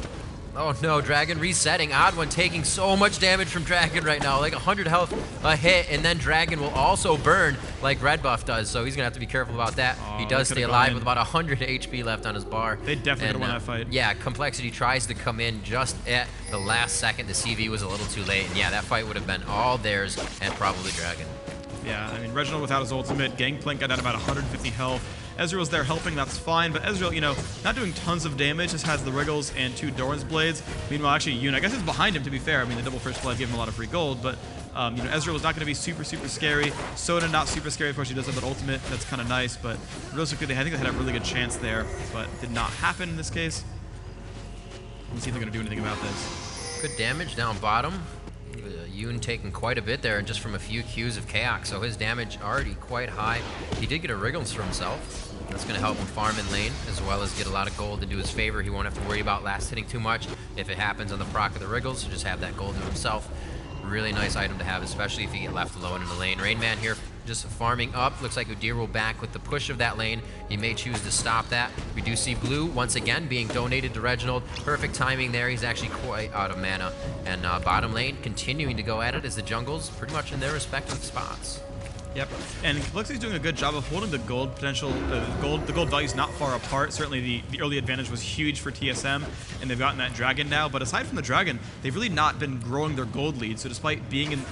[SPEAKER 2] Oh no, Dragon resetting. OddOne taking so much damage from Dragon right now. Like 100 health a hit, and then Dragon will also burn like Red Buff does, so he's going to have to be careful about that. He does stay alive with about 100 HP left on his bar.
[SPEAKER 1] They definitely won that fight.
[SPEAKER 2] Yeah, Complexity tries to come in just at the last second. The CV was a little too late, and yeah, that fight would have been all theirs and probably Dragon.
[SPEAKER 1] Yeah, I mean, Reginald without his ultimate, Gangplank got down about 150 health. Ezreal's there helping, that's fine, but Ezreal, not doing tons of damage, just has the Wriggles and 2 Doran's Blades. Meanwhile, actually, Yoon, I guess it's behind him, to be fair. I mean, the double first blood gave him a lot of free gold, but, Ezreal is not going to be super, super scary. Soda, not super scary. Of course, she does have that ultimate. That's kind of nice, but realistically, I think they had a really good chance there, but did not happen in this case. Let's see if they're going to do anything about this.
[SPEAKER 2] Good damage down bottom. Yoon taking quite a bit there, and just from a few Qs of Chaos, so his damage already quite high. He did get a Wriggles for himself. That's going to help him farm in lane, as well as get a lot of gold into his favor. He won't have to worry about last hitting too much if it happens on the proc of the Wriggles, so just have that gold to himself. Really nice item to have, especially if you get left alone in the lane. Rainman here just farming up. Looks like Udyr will back with the push of that lane. He may choose to stop that. We do see blue once again being donated to Reginald. Perfect timing there. He's actually quite out of mana. And bottom lane continuing to go at it as the jungles pretty much in their respective spots.
[SPEAKER 1] Yep, and Complexity's doing a good job of holding the gold potential, the gold values not far apart. Certainly the early advantage was huge for TSM, and they've gotten that dragon now. But aside from the dragon, they've really not been growing their gold lead. So despite being in,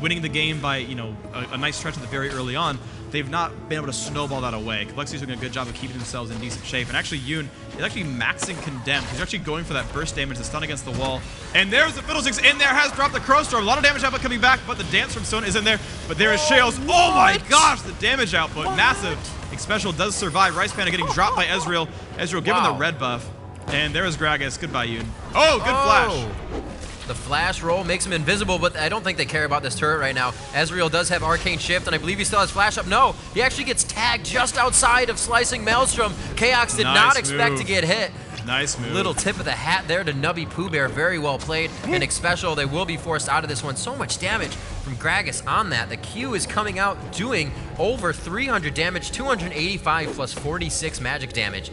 [SPEAKER 1] winning the game by, a nice stretch at the very early on, they've not been able to snowball that away. Complexity's doing a good job of keeping themselves in decent shape. And actually, Yoon is actually maxing Condemned. He's actually going for that burst damage, the stun against the wall. And there's the Fiddlesticks in there, has dropped the Crow Storm. A lot of damage output coming back, but the dance from Stone is in there. But there is Shales. Oh my gosh, the damage output, massive. Xpecial does survive. Rice Panda getting dropped by Ezreal. Ezreal given the red buff. And there is Gragas. Goodbye, Yoon. Oh, good flash.
[SPEAKER 2] The flash roll makes him invisible, but I don't think they care about this turret right now. Ezreal does have Arcane Shift, and I believe he still has flash up. No, he actually gets tagged just outside of Slicing Maelstrom. Chaos did not expect to get hit.
[SPEAKER 1] Nice move.
[SPEAKER 2] Little tip of the hat there to Nubby Pooh Bear. Very well played. And Xpecial, they will be forced out of this one. So much damage from Gragas on that. The Q is coming out doing over 300 damage, 285 plus 46 magic damage.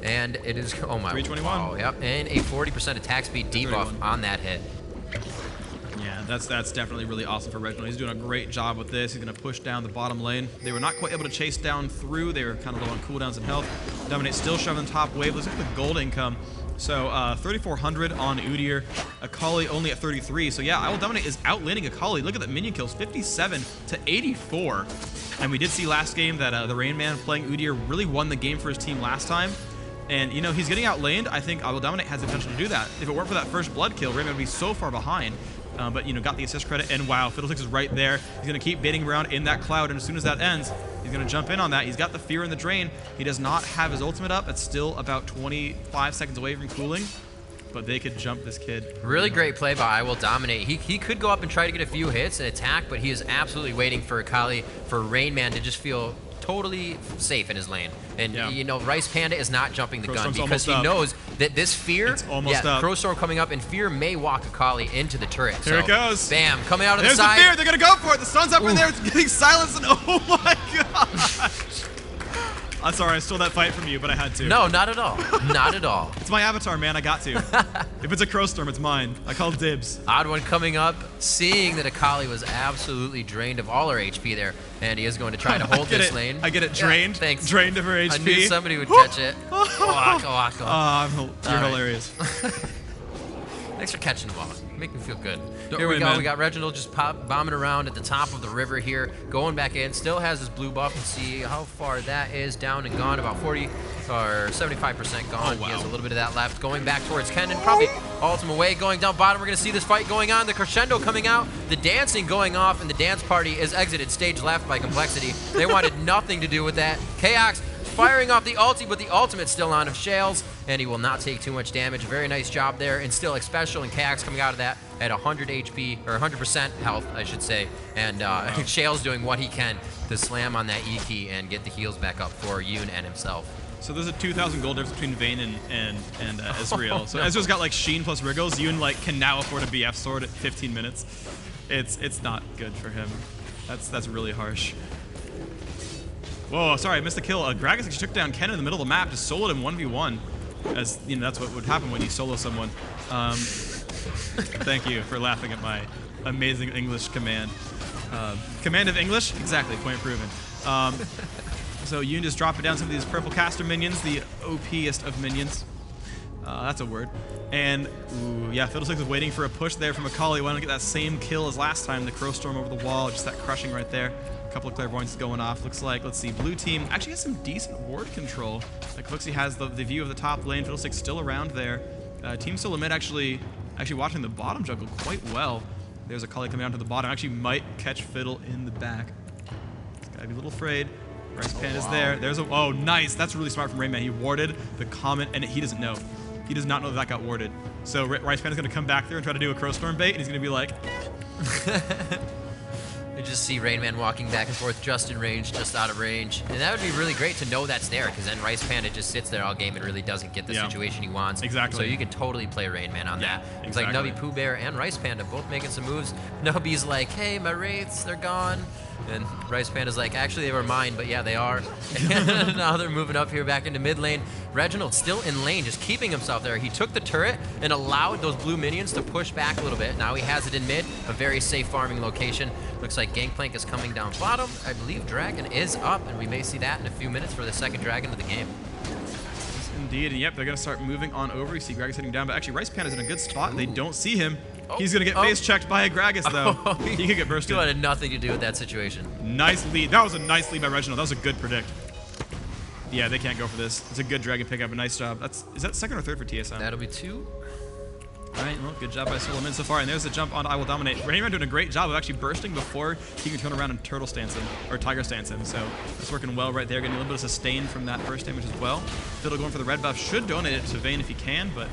[SPEAKER 2] And it is, oh my,
[SPEAKER 1] 321.
[SPEAKER 2] Wow, yep, and a 40% attack speed debuff on that hit.
[SPEAKER 1] Yeah, that's definitely really awesome for Reginald. He's doing a great job with this. He's going to push down the bottom lane. They were not quite able to chase down through. They were kind of low on cooldowns and health. Dominate still shoving the top wave. Let's look at the gold income. So 3,400 on Udyr. Akali only at 33. So yeah, I Will Dominate is outlaning Akali. Look at that minion kills, 57 to 84. And we did see last game that the Rain Man playing Udyr really won the game for his team last time. And, he's getting outlaned. I think I Will Dominate has the potential to do that. If it weren't for that first blood kill, Rain Man would be so far behind. But, got the assist credit. And wow, Fiddlesticks is right there. He's going to keep baiting around in that cloud. And as soon as that ends, he's going to jump in on that. He's got the Fear and the Drain. He does not have his ultimate up. It's still about 25 seconds away from cooling. But they could jump this kid.
[SPEAKER 2] Really great play by I Will Dominate. He could go up and try to get a few hits and attack, but he is absolutely waiting for Akali, for Rain Man to just feel totally safe in his lane. And Rice Panda is not jumping the gun because he knows that this Fear, Crow Storm coming up, and Fear may walk Akali into the turret.
[SPEAKER 1] Here it goes.
[SPEAKER 2] Bam, coming out of
[SPEAKER 1] There's
[SPEAKER 2] the side.
[SPEAKER 1] The Fear, they're gonna go for it. The sun's up in there, it's getting silenced, and oh my gosh. I'm sorry, I stole that fight from you, but I had to.
[SPEAKER 2] No, not at all. Not at all.
[SPEAKER 1] It's my avatar, man. I got to. If it's a Crow Storm, it's mine. I call dibs.
[SPEAKER 2] OddOne coming up, seeing that Akali was absolutely drained of all her HP there, and he is going to try to hold this lane.
[SPEAKER 1] I get it. Drained.
[SPEAKER 2] Yeah, thanks.
[SPEAKER 1] Drained of her HP.
[SPEAKER 2] I knew somebody would catch it.
[SPEAKER 1] You're hilarious.
[SPEAKER 2] Thanks for catching the ball. Make me feel good. Here we go. Man. We got Reginald just bombing around at the top of the river here, going back in. Still has his blue buff. And see how far that is down and gone. About 40 or 75% gone. He has a little bit of that left. Going back towards Kennen. Probably ultimate way. Going down bottom. We're going to see this fight going on. The crescendo coming out. The dancing going off. And the dance party is exited stage left by Complexity. They wanted nothing to do with that. Chaos firing off the ulti, but the ultimate's still on of Shales, and he will not take too much damage. Very nice job there, and still Xpecial and Chaos coming out of that at 100 HP, or 100% health, I should say. And Shales doing what he can to slam on that E key and get the heals back up for Yoon and himself.
[SPEAKER 1] So there's a 2,000 gold difference between Vayne and Ezreal. So Ezreal's got like Sheen plus Wriggles. Yoon can now afford a BF sword at 15 minutes. It's not good for him. That's really harsh. Whoa, sorry, I missed the kill. Gragas actually took down Kennen in the middle of the map, just soloed him 1v1. As that's what would happen when you solo someone. Thank you for laughing at my amazing English command. Command of English? Exactly, point proven. So Yoon just dropping down some of these purple caster minions, the OP'est of minions. That's a word. And, yeah, Fiddlesticks is waiting for a push there from Akali. Why don't get that same kill as last time, the Crow Storm over the wall, just that crushing right there. A couple of clairvoyants going off. Looks like, let's see, blue team actually has some decent ward control. Like, Flixie has the view of the top lane. Fiddlesticks still around there. Team Solo Mid actually watching the bottom jungle quite well. There's Akali coming down to the bottom. Actually might catch Fiddle in the back. Gotta be a little afraid. Rice Pan is there. There's oh, nice. That's really smart from Rayman. He warded the comment, and he doesn't know. he does not know that got warded. So Rice Panda's going to come back there and try to do a Crow Storm bait, and he's going to be like...
[SPEAKER 2] You just see Rain Man walking back and forth, just in range, just out of range. And that would be really great to know that's there, because then Rice Panda just sits there all game and really doesn't get the situation he wants.
[SPEAKER 1] Exactly.
[SPEAKER 2] So you can totally play Rain Man on that. It's
[SPEAKER 1] exactly.
[SPEAKER 2] like Nubby, Pooh Bear, and Rice Panda both making some moves. Nubby's like, hey, my Wraiths, they're gone. And Rice Panda's like, actually, they were mine, but yeah, they are. And now they're moving up here back into mid lane. Reginald still in lane, just keeping himself there. He took the turret and allowed those blue minions to push back a little bit. Now he has it in mid, a very safe farming location. Looks like Gangplank is coming down bottom. I believe Dragon is up, and we may see that in a few minutes for the second Dragon of the game.
[SPEAKER 1] Indeed, and yep, they're going to start moving on over. You see Gragas hitting down, but actually Rice Panda's in a good spot. They don't see him. He's going to get face checked by a Gragas, though. He could get bursted.
[SPEAKER 2] He had nothing to do with that situation.
[SPEAKER 1] Nice lead. That was a nice lead by Reginald. That was a good predict. Yeah, they can't go for this. It's a good Dragon pickup. A nice job. Is that second or third for TSM?
[SPEAKER 2] That'll be 2.
[SPEAKER 1] All right, well, good job by Solomon so far. And there's the jump on I Will Dominate. Rain Man doing a great job of actually bursting before he can turn around and turtle stance him, or tiger stance him. So that's working well right there. Getting a little bit of sustain from that burst damage as well. Fiddle going for the red buff. Should donate it to Vayne if he can, but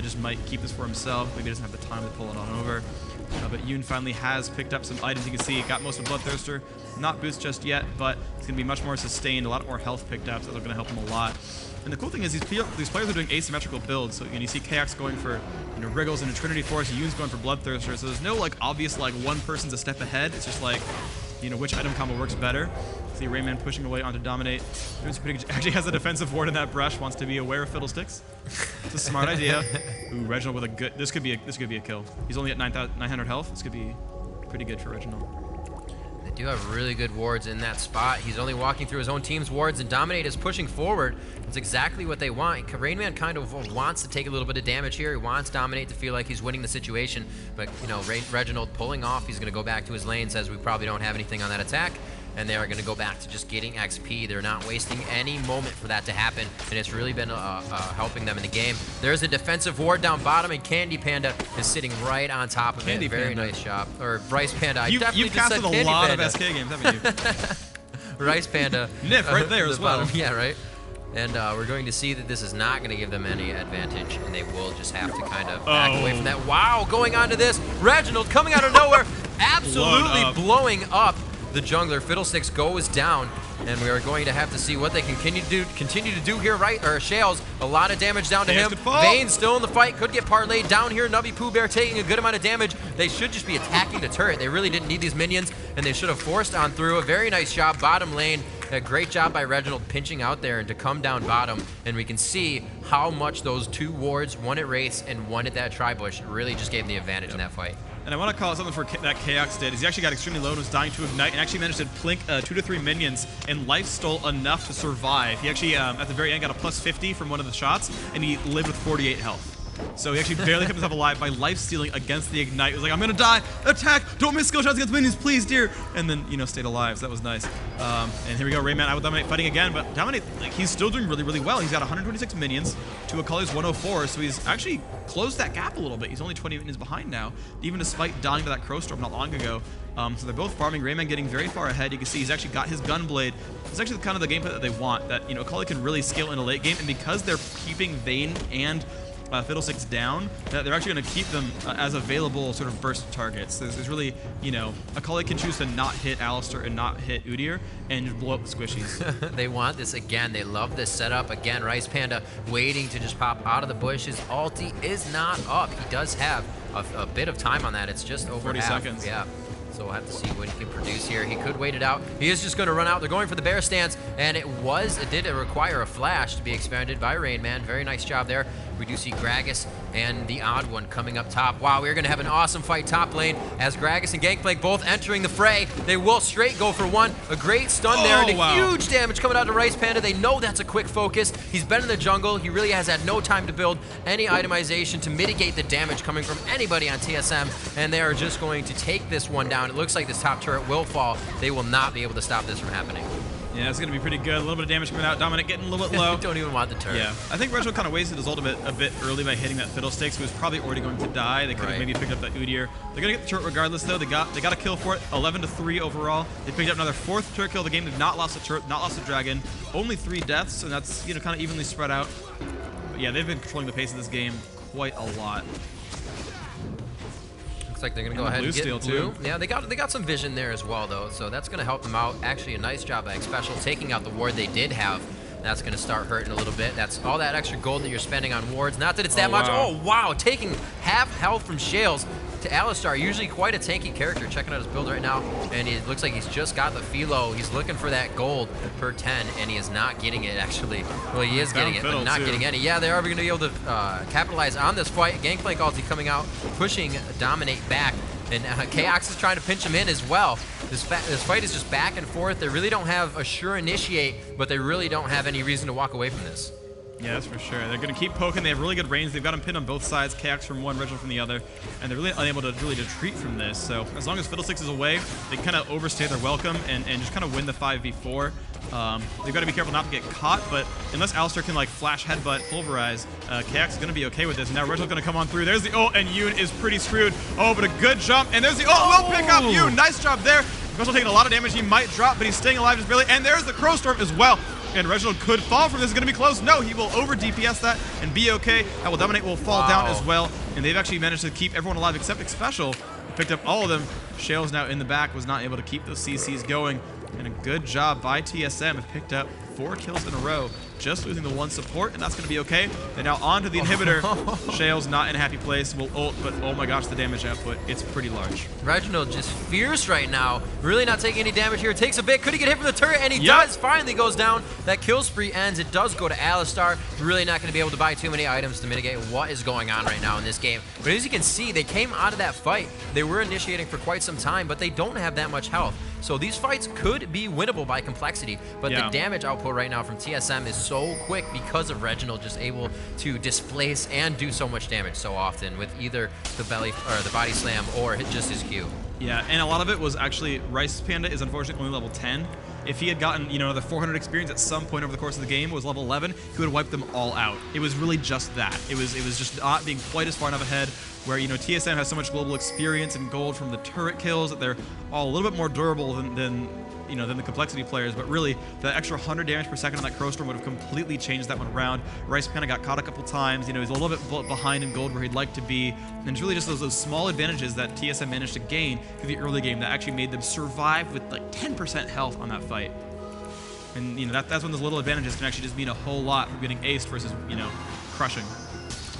[SPEAKER 1] just might keep this for himself. Maybe he doesn't have the time to pull it on over. But Yoon finally has picked up some items. You can see he got most of Bloodthirster. Not boost just yet, but it's going to be much more sustained, a lot more health picked up, so that's going to help him a lot. And the cool thing is these players are doing asymmetrical builds. So you see KX going for Wriggles and a Trinity Force, Yoon's going for Bloodthirster. So there's no like obvious like one person's a step ahead. It's just like which item combo works better. See Rayman pushing away onto Dominate. Actually has a defensive ward in that brush. Wants to be aware of Fiddlesticks. It's a smart idea. Ooh, Reginald with a good. This could be a kill. He's only at 900 health. This could be pretty good for Reginald.
[SPEAKER 2] They do have really good wards in that spot. He's only walking through his own team's wards, and Dominate is pushing forward. It's exactly what they want. Rainman kind of wants to take a little bit of damage here. He wants Dominate to feel like he's winning the situation, but Reginald pulling off. He's going to go back to his lane, says we probably don't have anything on that attack, and they are going to go back to just getting XP. They're not wasting any moment for that to happen, and it's really been helping them in the game. There's a defensive ward down bottom, and Candy Panda is sitting right on top of it. Very nice job. Or Rice Panda.
[SPEAKER 1] You've casted a lot of SK games, haven't you?
[SPEAKER 2] Rice Panda.
[SPEAKER 1] Nip right there as well.
[SPEAKER 2] Yeah, right. And we're going to see that this is not going to give them any advantage, and they will just have to kind of back away from that. Wow, going on to this. Reginald coming out of nowhere, absolutely blowing up the jungler. Fiddlesticks goes down, and we are going to have to see what they can continue to do here, right? Or Shales, a lot of damage down to him. Vayne still in the fight, could get parlayed down here. Nubby Pooh Bear taking a good amount of damage. They should just be attacking the turret. They really didn't need these minions, and they should have forced on through. A very nice job, bottom lane. A great job by Reginald pinching out there and to come down bottom, and we can see how much those two wards, one at Wraiths and one at that Tribush, really just gave him the advantage in that fight.
[SPEAKER 1] And I want to call it something for that KX did, is he actually got extremely low and was dying to ignite, and actually managed to plink 2 to 3 minions and life stole enough to survive. He actually, at the very end, got a plus 50 from one of the shots, and he lived with 48 health. So he actually barely kept himself alive by life stealing against the ignite. He was like, I'm gonna die, attack, don't miss skill shots against minions, please, dear. And then, stayed alive, so that was nice. And here we go, Rayman, I Will Dominate fighting again, but Dominate, he's still doing really, really well. He's got 126 minions to Akali's 104, so he's actually closed that gap a little bit. He's only 20 minions behind now, even despite dying to that Crow Storm not long ago. So they're both farming. Rayman getting very far ahead. You can see he's actually got his Gunblade. It's actually kind of the gameplay that they want, that, Akali can really scale in a late game, and because they're keeping Vayne and Fiddlesticks down, they're actually going to keep them as available sort of burst targets. There's really, Akali can choose to not hit Alistar and not hit Udyr and just blow up the squishies.
[SPEAKER 2] They want this again. They love this setup. Again, Rice Panda waiting to just pop out of the bush. His ulti is not up. He does have a bit of time on that. It's just over
[SPEAKER 1] 40
[SPEAKER 2] half.
[SPEAKER 1] seconds.
[SPEAKER 2] Yeah. So we'll have to see what he can produce here. He could wait it out. He is just going to run out. They're going for the bear stance, and it did require a flash to be expended by Rain Man. Very nice job there. We do see Gragas and TheOddOne coming up top. Wow, we're going to have an awesome fight top lane as Gragas and Gangplank both entering the fray. They will straight go for one. A great stun there, and huge damage coming out to Rice Panda. They know that's a quick focus. He's been in the jungle. He really has had no time to build any itemization to mitigate the damage coming from anybody on TSM, and they are just going to take this one down. It looks like this top turret will fall. They will not be able to stop this from happening.
[SPEAKER 1] Yeah, it's going to be pretty good. A little bit of damage coming out. Dominic getting a little bit low.
[SPEAKER 2] Don't even want the turret.
[SPEAKER 1] Yeah, I think Reginald kind of wasted his ultimate a bit early by hitting that Fiddlesticks, who was probably already going to die. They could have maybe picked up that Udyr. They're going to get the turret regardless, though. They got a kill for it. 11-3 overall. They picked up another 4th turret kill of the game. They've not lost a turret, not lost a dragon. Only 3 deaths, and that's kind of evenly spread out. But yeah, they've been controlling the pace of this game quite a lot.
[SPEAKER 2] Looks like they're gonna go ahead and get
[SPEAKER 1] blue.
[SPEAKER 2] Too. Yeah, they got some vision there as well though, so that's gonna help them out. Actually, a nice job by Special taking out the ward they did have. That's gonna start hurting a little bit. That's all that extra gold that you're spending on wards. Not that it's that much.
[SPEAKER 1] Wow.
[SPEAKER 2] Oh wow, taking half health from Shales to Alistar, usually quite a tanky character. Checking out his build right now, and it looks like he's just got the Philo. He's looking for that gold per 10, and he is not getting it actually. Well, he is getting it, but not getting any. Yeah, they are going to be able to capitalize on this fight. Gangplank ulti coming out, pushing Dominate back, and Chaos is trying to pinch him in as well. This fight is just back and forth. They really don't have a sure initiate, but they really don't have any reason to walk away from this.
[SPEAKER 1] Yeah, that's for sure. They're going to keep poking. They have really good range. They've got him pinned on both sides, Chaos from one, Reginald from the other, and they're really unable to really retreat from this. So as long as Fiddlesticks is away, they kind of overstay their welcome and just kind of win the 5v4. They've got to be careful not to get caught, but unless Alistar can like flash headbutt, pulverize, Chaos is going to be okay with this. Now Reginald's going to come on through. There's the ult, and Yoon is pretty screwed. Oh, but a good jump, and there's the ult. Will pick up Yoon. Nice job there. He's also taking a lot of damage. He might drop, but he's staying alive just barely. And there's the Crow Storm as well. And Reginald could fall from this. It's going to be close. No, he will over DPS that and be okay. That will Dominate will fall down as well. And they've actually managed to keep everyone alive except Special. Picked up all of them. Shale's now in the back, was not able to keep those CCs going. And a good job by TSM. Have picked up 4 kills in a row, just losing the 1 support, and that's going to be okay. They're now on to the inhibitor. Shale's not in a happy place, will ult, but oh my gosh, the damage output, it's pretty large.
[SPEAKER 2] Reginald just fierce right now, really not taking any damage here. Takes a bit, could he get hit from the turret? And he does, finally goes down. That kill spree ends, it does go to Alistar. Really not going to be able to buy too many items to mitigate what is going on right now in this game. But as you can see, they came out of that fight. They were initiating for quite some time, but they don't have that much health. So these fights could be winnable by Complexity, but the damage output right now from TSM is so quick because of Reginald just able to displace and do so much damage so often with either the belly or the body slam or just his Q.
[SPEAKER 1] Yeah, and a lot of it was actually Rice Panda is unfortunately only level 10. If he had gotten, you know, the 400 experience at some point over the course of the game, was level 11, he would have wiped them all out. It was really just that. It was just not being quite as far enough ahead where, you know, TSM has so much global experience and gold from the turret kills that they're all a little bit more durable than the Complexity players, but really the extra 100 damage per second on that Crow Storm would have completely changed that one around. Rice kind of got caught a couple times, you know, he's a little bit behind in gold where he'd like to be, and it's really just those small advantages that TSM managed to gain through the early game that actually made them survive with like 10% health on that fight. And, you know, that's when those little advantages can actually just mean a whole lot from getting aced versus, you know, crushing.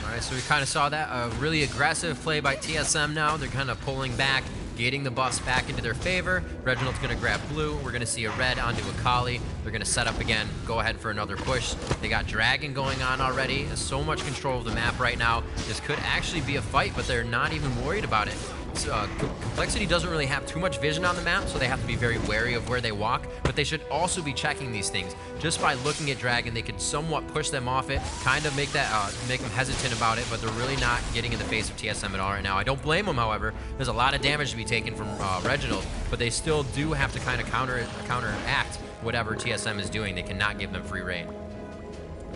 [SPEAKER 2] All right, so we kind of saw that, a really aggressive play by TSM now. They're kind of pulling back, getting the buffs back into their favor. Reginald's going to grab blue. We're going to see a red onto a Kali. They're going to set up again, go ahead for another push. They got Dragon going on already. There's so much control of the map right now. This could actually be a fight, but they're not even worried about it. Complexity doesn't really have too much vision on the map, so they have to be very wary of where they walk, but they should also be checking these things. Just by looking at Dragon, they can somewhat push them off it, kind of make them hesitant about it, but they're really not getting in the face of TSM at all right now. I don't blame them, however. There's a lot of damage to be taken from Reginald, but they still do have to kind of counteract whatever TSM is doing. They cannot give them free reign.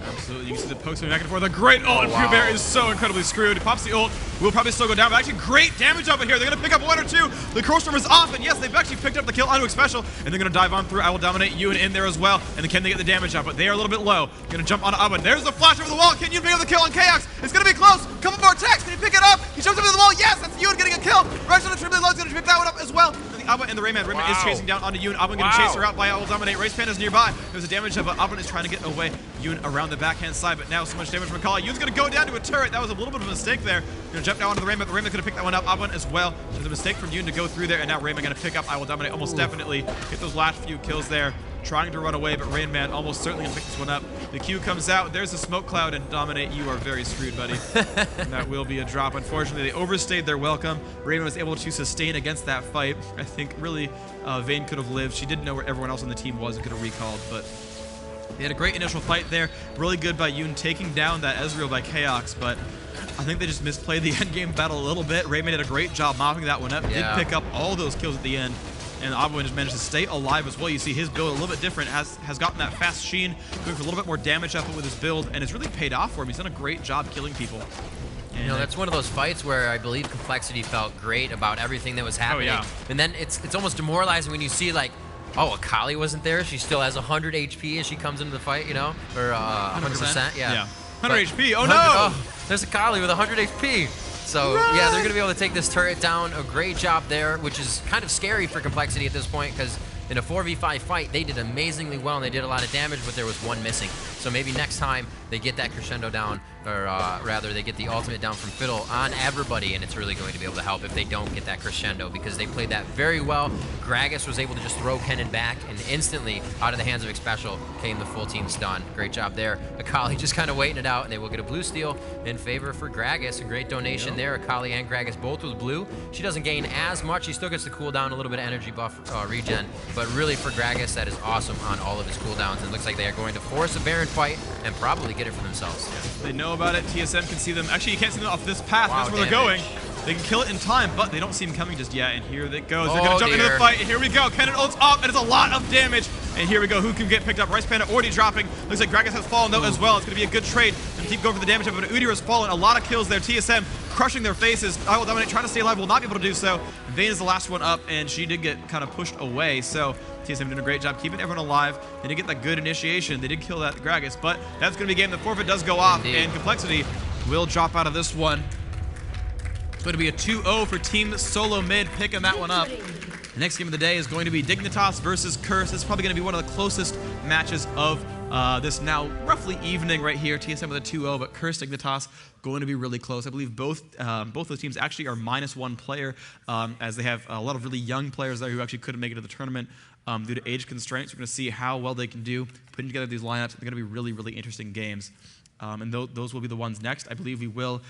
[SPEAKER 1] Absolutely, you can see the pokes moving back and forth. A great ult, and Pure Bear is so incredibly screwed. He pops the ult, will probably still go down, but actually great damage up in here. They're going to pick up 1 or 2. The Crow Storm is off, and yes, they've actually picked up the kill onto a Special, and they're going to dive on through. I will Dominate Yoon in there as well, and then can they get the damage up? But they are a little bit low. Going to jump onto Owen. There's the flash over the wall. Can Yoon pick up the kill on Chaos? It's going to be close. Couple more attacks. Can he pick it up? He jumps up to the wall. Yes, that's Yoon getting a kill. Reginald Triply Low is going to pick that one up as well. And the Abba and the Rayman. Rayman is chasing down onto Yoon. Abba going to chase her out by I will Dominate. Race Panda's nearby. There's a damage up, but Abba is trying to get away. Yoon around the backhand side, but now so much damage from Akali. Yoon's going to go down to a turret. That was a little bit of a mistake there. Going to jump down onto the Rayman. The Rayman could have picked that one up. Abba as well. There's a mistake from Yoon to go through there, and now Rayman going to pick up I will Dominate almost definitely. Get those last few kills there. Trying to run away, but Rain Man almost certainly going to pick this one up. The Q comes out. There's a smoke cloud, and Dominate, you are very screwed, buddy. And that will be a drop. Unfortunately, they overstayed their welcome. Raymond was able to sustain against that fight. I think really Vayne could have lived. She didn't know where everyone else on the team was and could have recalled, but they had a great initial fight there. Really good by Yoon taking down that Ezreal by Chaos, but I think they just misplayed the endgame battle a little bit. Raymond did a great job mopping that one up. Did pick up all those kills at the end. And Oddone just managed to stay alive as well. You see his build a little bit different, has gotten that fast sheen, going for a little bit more damage output with his build, and it's really paid off for him. He's done a great job killing people. And
[SPEAKER 2] you know, that's one of those fights where I believe Complexity felt great about everything that was happening. Oh, yeah. And then it's almost demoralizing when you see, like, oh, Akali wasn't there. She still has 100 HP as she comes into the fight, you know? Or 100%. Yeah.
[SPEAKER 1] 100 HP. Oh,
[SPEAKER 2] 100,
[SPEAKER 1] no!
[SPEAKER 2] Oh, there's a Kali with 100 HP. So, yeah, they're going to be able to take this turret down. A great job there, which is kind of scary for Complexity at this point, because in a 4v5 fight, they did amazingly well, and they did a lot of damage, but there was one missing. So maybe next time they get that crescendo down, or rather they get the ultimate down from Fiddle on everybody, and it's really going to be able to help if they don't get that crescendo, because they played that very well. Gragas was able to just throw Kennen back, and instantly, out of the hands of Xpecial, came the full team stun. Great job there. Akali just kind of waiting it out, and they will get a blue steal in favor for Gragas. A great donation there. Akali and Gragas both with blue. She doesn't gain as much. She still gets the cooldown, a little bit of energy buff regen, but really for Gragas, that is awesome on all of his cooldowns. And it looks like they are going to force a Baron fight and probably get it for themselves.
[SPEAKER 1] They know about it. TSM can see them. Actually, you can't see them off this path.
[SPEAKER 2] Wow,
[SPEAKER 1] that's where they're going. They can kill it in time, but they don't see him coming just yet. And here it goes. They're going to jump into the fight. And here we go. Kennen ults up, and it's a lot of damage. And here we go. Who can get picked up? Rice Panda already dropping. Looks like Gragas has fallen, though, as well. It's going to be a good trade. And keep going for the damage up. But Udyr has fallen. A lot of kills there. TSM crushing their faces. I will dominate. Trying to stay alive. Will not be able to do so. Vayne is the last one up, and she did get kind of pushed away. So TSM did a great job keeping everyone alive. They did get that good initiation. They did kill that Gragas, but that's going to be a game. The forfeit does go off, and Complexity will drop out of this one. It's going to be a 2-0 for Team Solo Mid, picking that one up. The next game of the day is going to be Dignitas versus Curse. This is probably going to be one of the closest matches of this now roughly evening right here. TSM with a 2-0, but Curse Dignitas going to be really close. I believe both those teams actually are -1 player, as they have a lot of really young players there who actually couldn't make it to the tournament due to age constraints. We're going to see how well they can do putting together these lineups. They're going to be really, really interesting games. And those will be the ones next. I believe we will.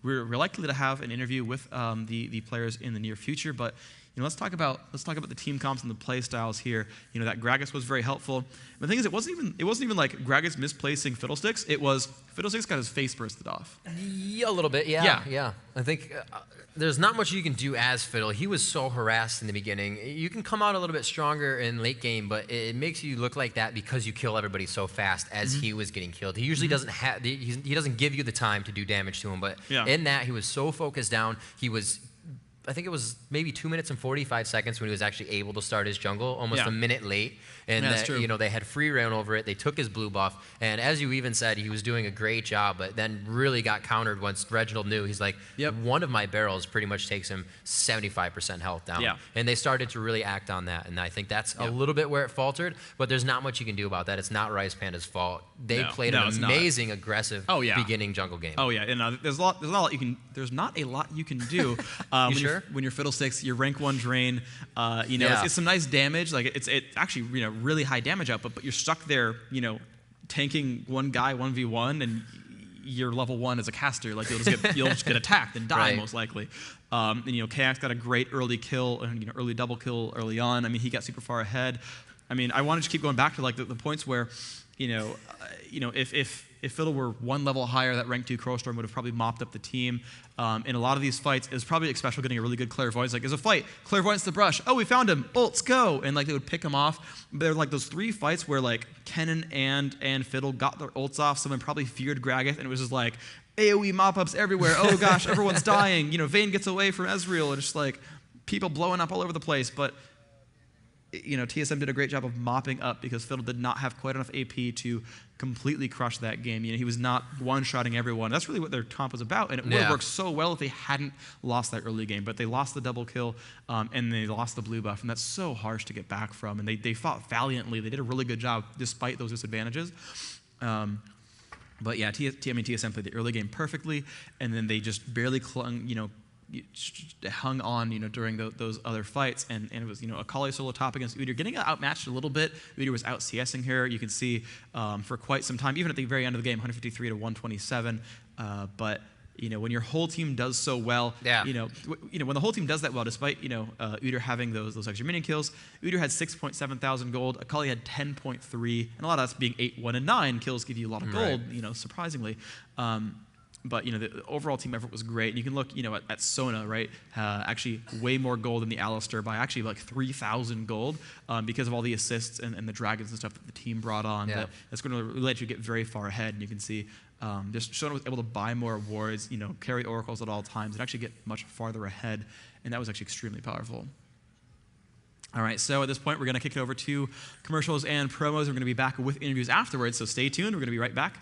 [SPEAKER 1] We're likely to have an interview with the players in the near future. But let's talk about the team comps and the play styles here. That Gragas was very helpful. And the thing is, it wasn't even like Gragas misplacing Fiddlesticks. It was Fiddlesticks got his face bursted off.
[SPEAKER 2] Yeah, a little bit. Yeah. I think there's not much you can do as Fiddle. He was so harassed in the beginning. You can come out a little bit stronger in late game, but it makes you look like that because you kill everybody so fast as he was getting killed. He usually doesn't have. He doesn't give you the time to do damage to him, but in that he was so focused down. He was. I think it was maybe 2 minutes and 45 seconds when he was actually able to start his jungle, almost a minute late. And they had free reign over it. They took his blue buff. And as you even said, he was doing a great job, but then really got countered once Reginald knew. He's like, one of my barrels pretty much takes him 75% health down. And they started to really act on that. And I think that's a little bit where it faltered, but there's not much you can do about that. It's not Rice Panda's fault. They played an amazing, aggressive beginning jungle game.
[SPEAKER 1] Oh yeah, and there's not a lot you can do. When you're Fiddlesticks, your rank 1 drain, it's some nice damage. Like it's actually really high damage output, but you're stuck there, tanking one guy 1v1, and you're level 1 as a caster. Like you'll just get attacked and die most likely. And Kayak got a great early kill, and early double kill early on. I mean, he got super far ahead. I mean, I want to just keep going back to like the points where, if Fiddle were 1 level higher, that rank 2 Crowstorm would have probably mopped up the team. In a lot of these fights, it was probably Xpecial getting a really good clairvoyance. Like, there's a fight, clairvoyance the brush. Oh, we found him. Ults, go. And like they would pick him off. But there were like those 3 fights where like Kennen and Fiddle got their ults off. Someone probably feared Gragas, and it was just like AoE mop-ups everywhere. Oh gosh, everyone's dying. Vayne gets away from Ezreal, and just like people blowing up all over the place. But TSM did a great job of mopping up because Fiddle did not have quite enough AP to completely crush that game. He was not one-shotting everyone. That's really what their comp was about, and it would have worked so well if they hadn't lost that early game. But they lost the double kill, and they lost the blue buff, and that's so harsh to get back from. And they fought valiantly. They did a really good job despite those disadvantages. But yeah, TSM played the early game perfectly, and then they just barely clung, hung on, during those other fights, and it was, Akali solo top against Udyr, getting outmatched a little bit. Udyr was out CSing her. You can see for quite some time, even at the very end of the game, 153 to 127. But when your whole team does so well, when the whole team does that well, despite Udyr having those extra minion kills, Udyr had 6.7 thousand gold. Akali had 10.3, and a lot of that's being 8, 1, and 9 kills give you a lot of gold. Surprisingly. But the overall team effort was great. And you can look, at Sona, right? Actually, way more gold than the Alistar by actually like 3,000 gold because of all the assists and the dragons and stuff that the team brought on. That's going to let you get very far ahead. And you can see just Sona was able to buy more awards, carry oracles at all times, and actually get much farther ahead. And that was actually extremely powerful. All right, so at this point, we're going to kick it over to commercials and promos. We're going to be back with interviews afterwards, so stay tuned. We're going to be right back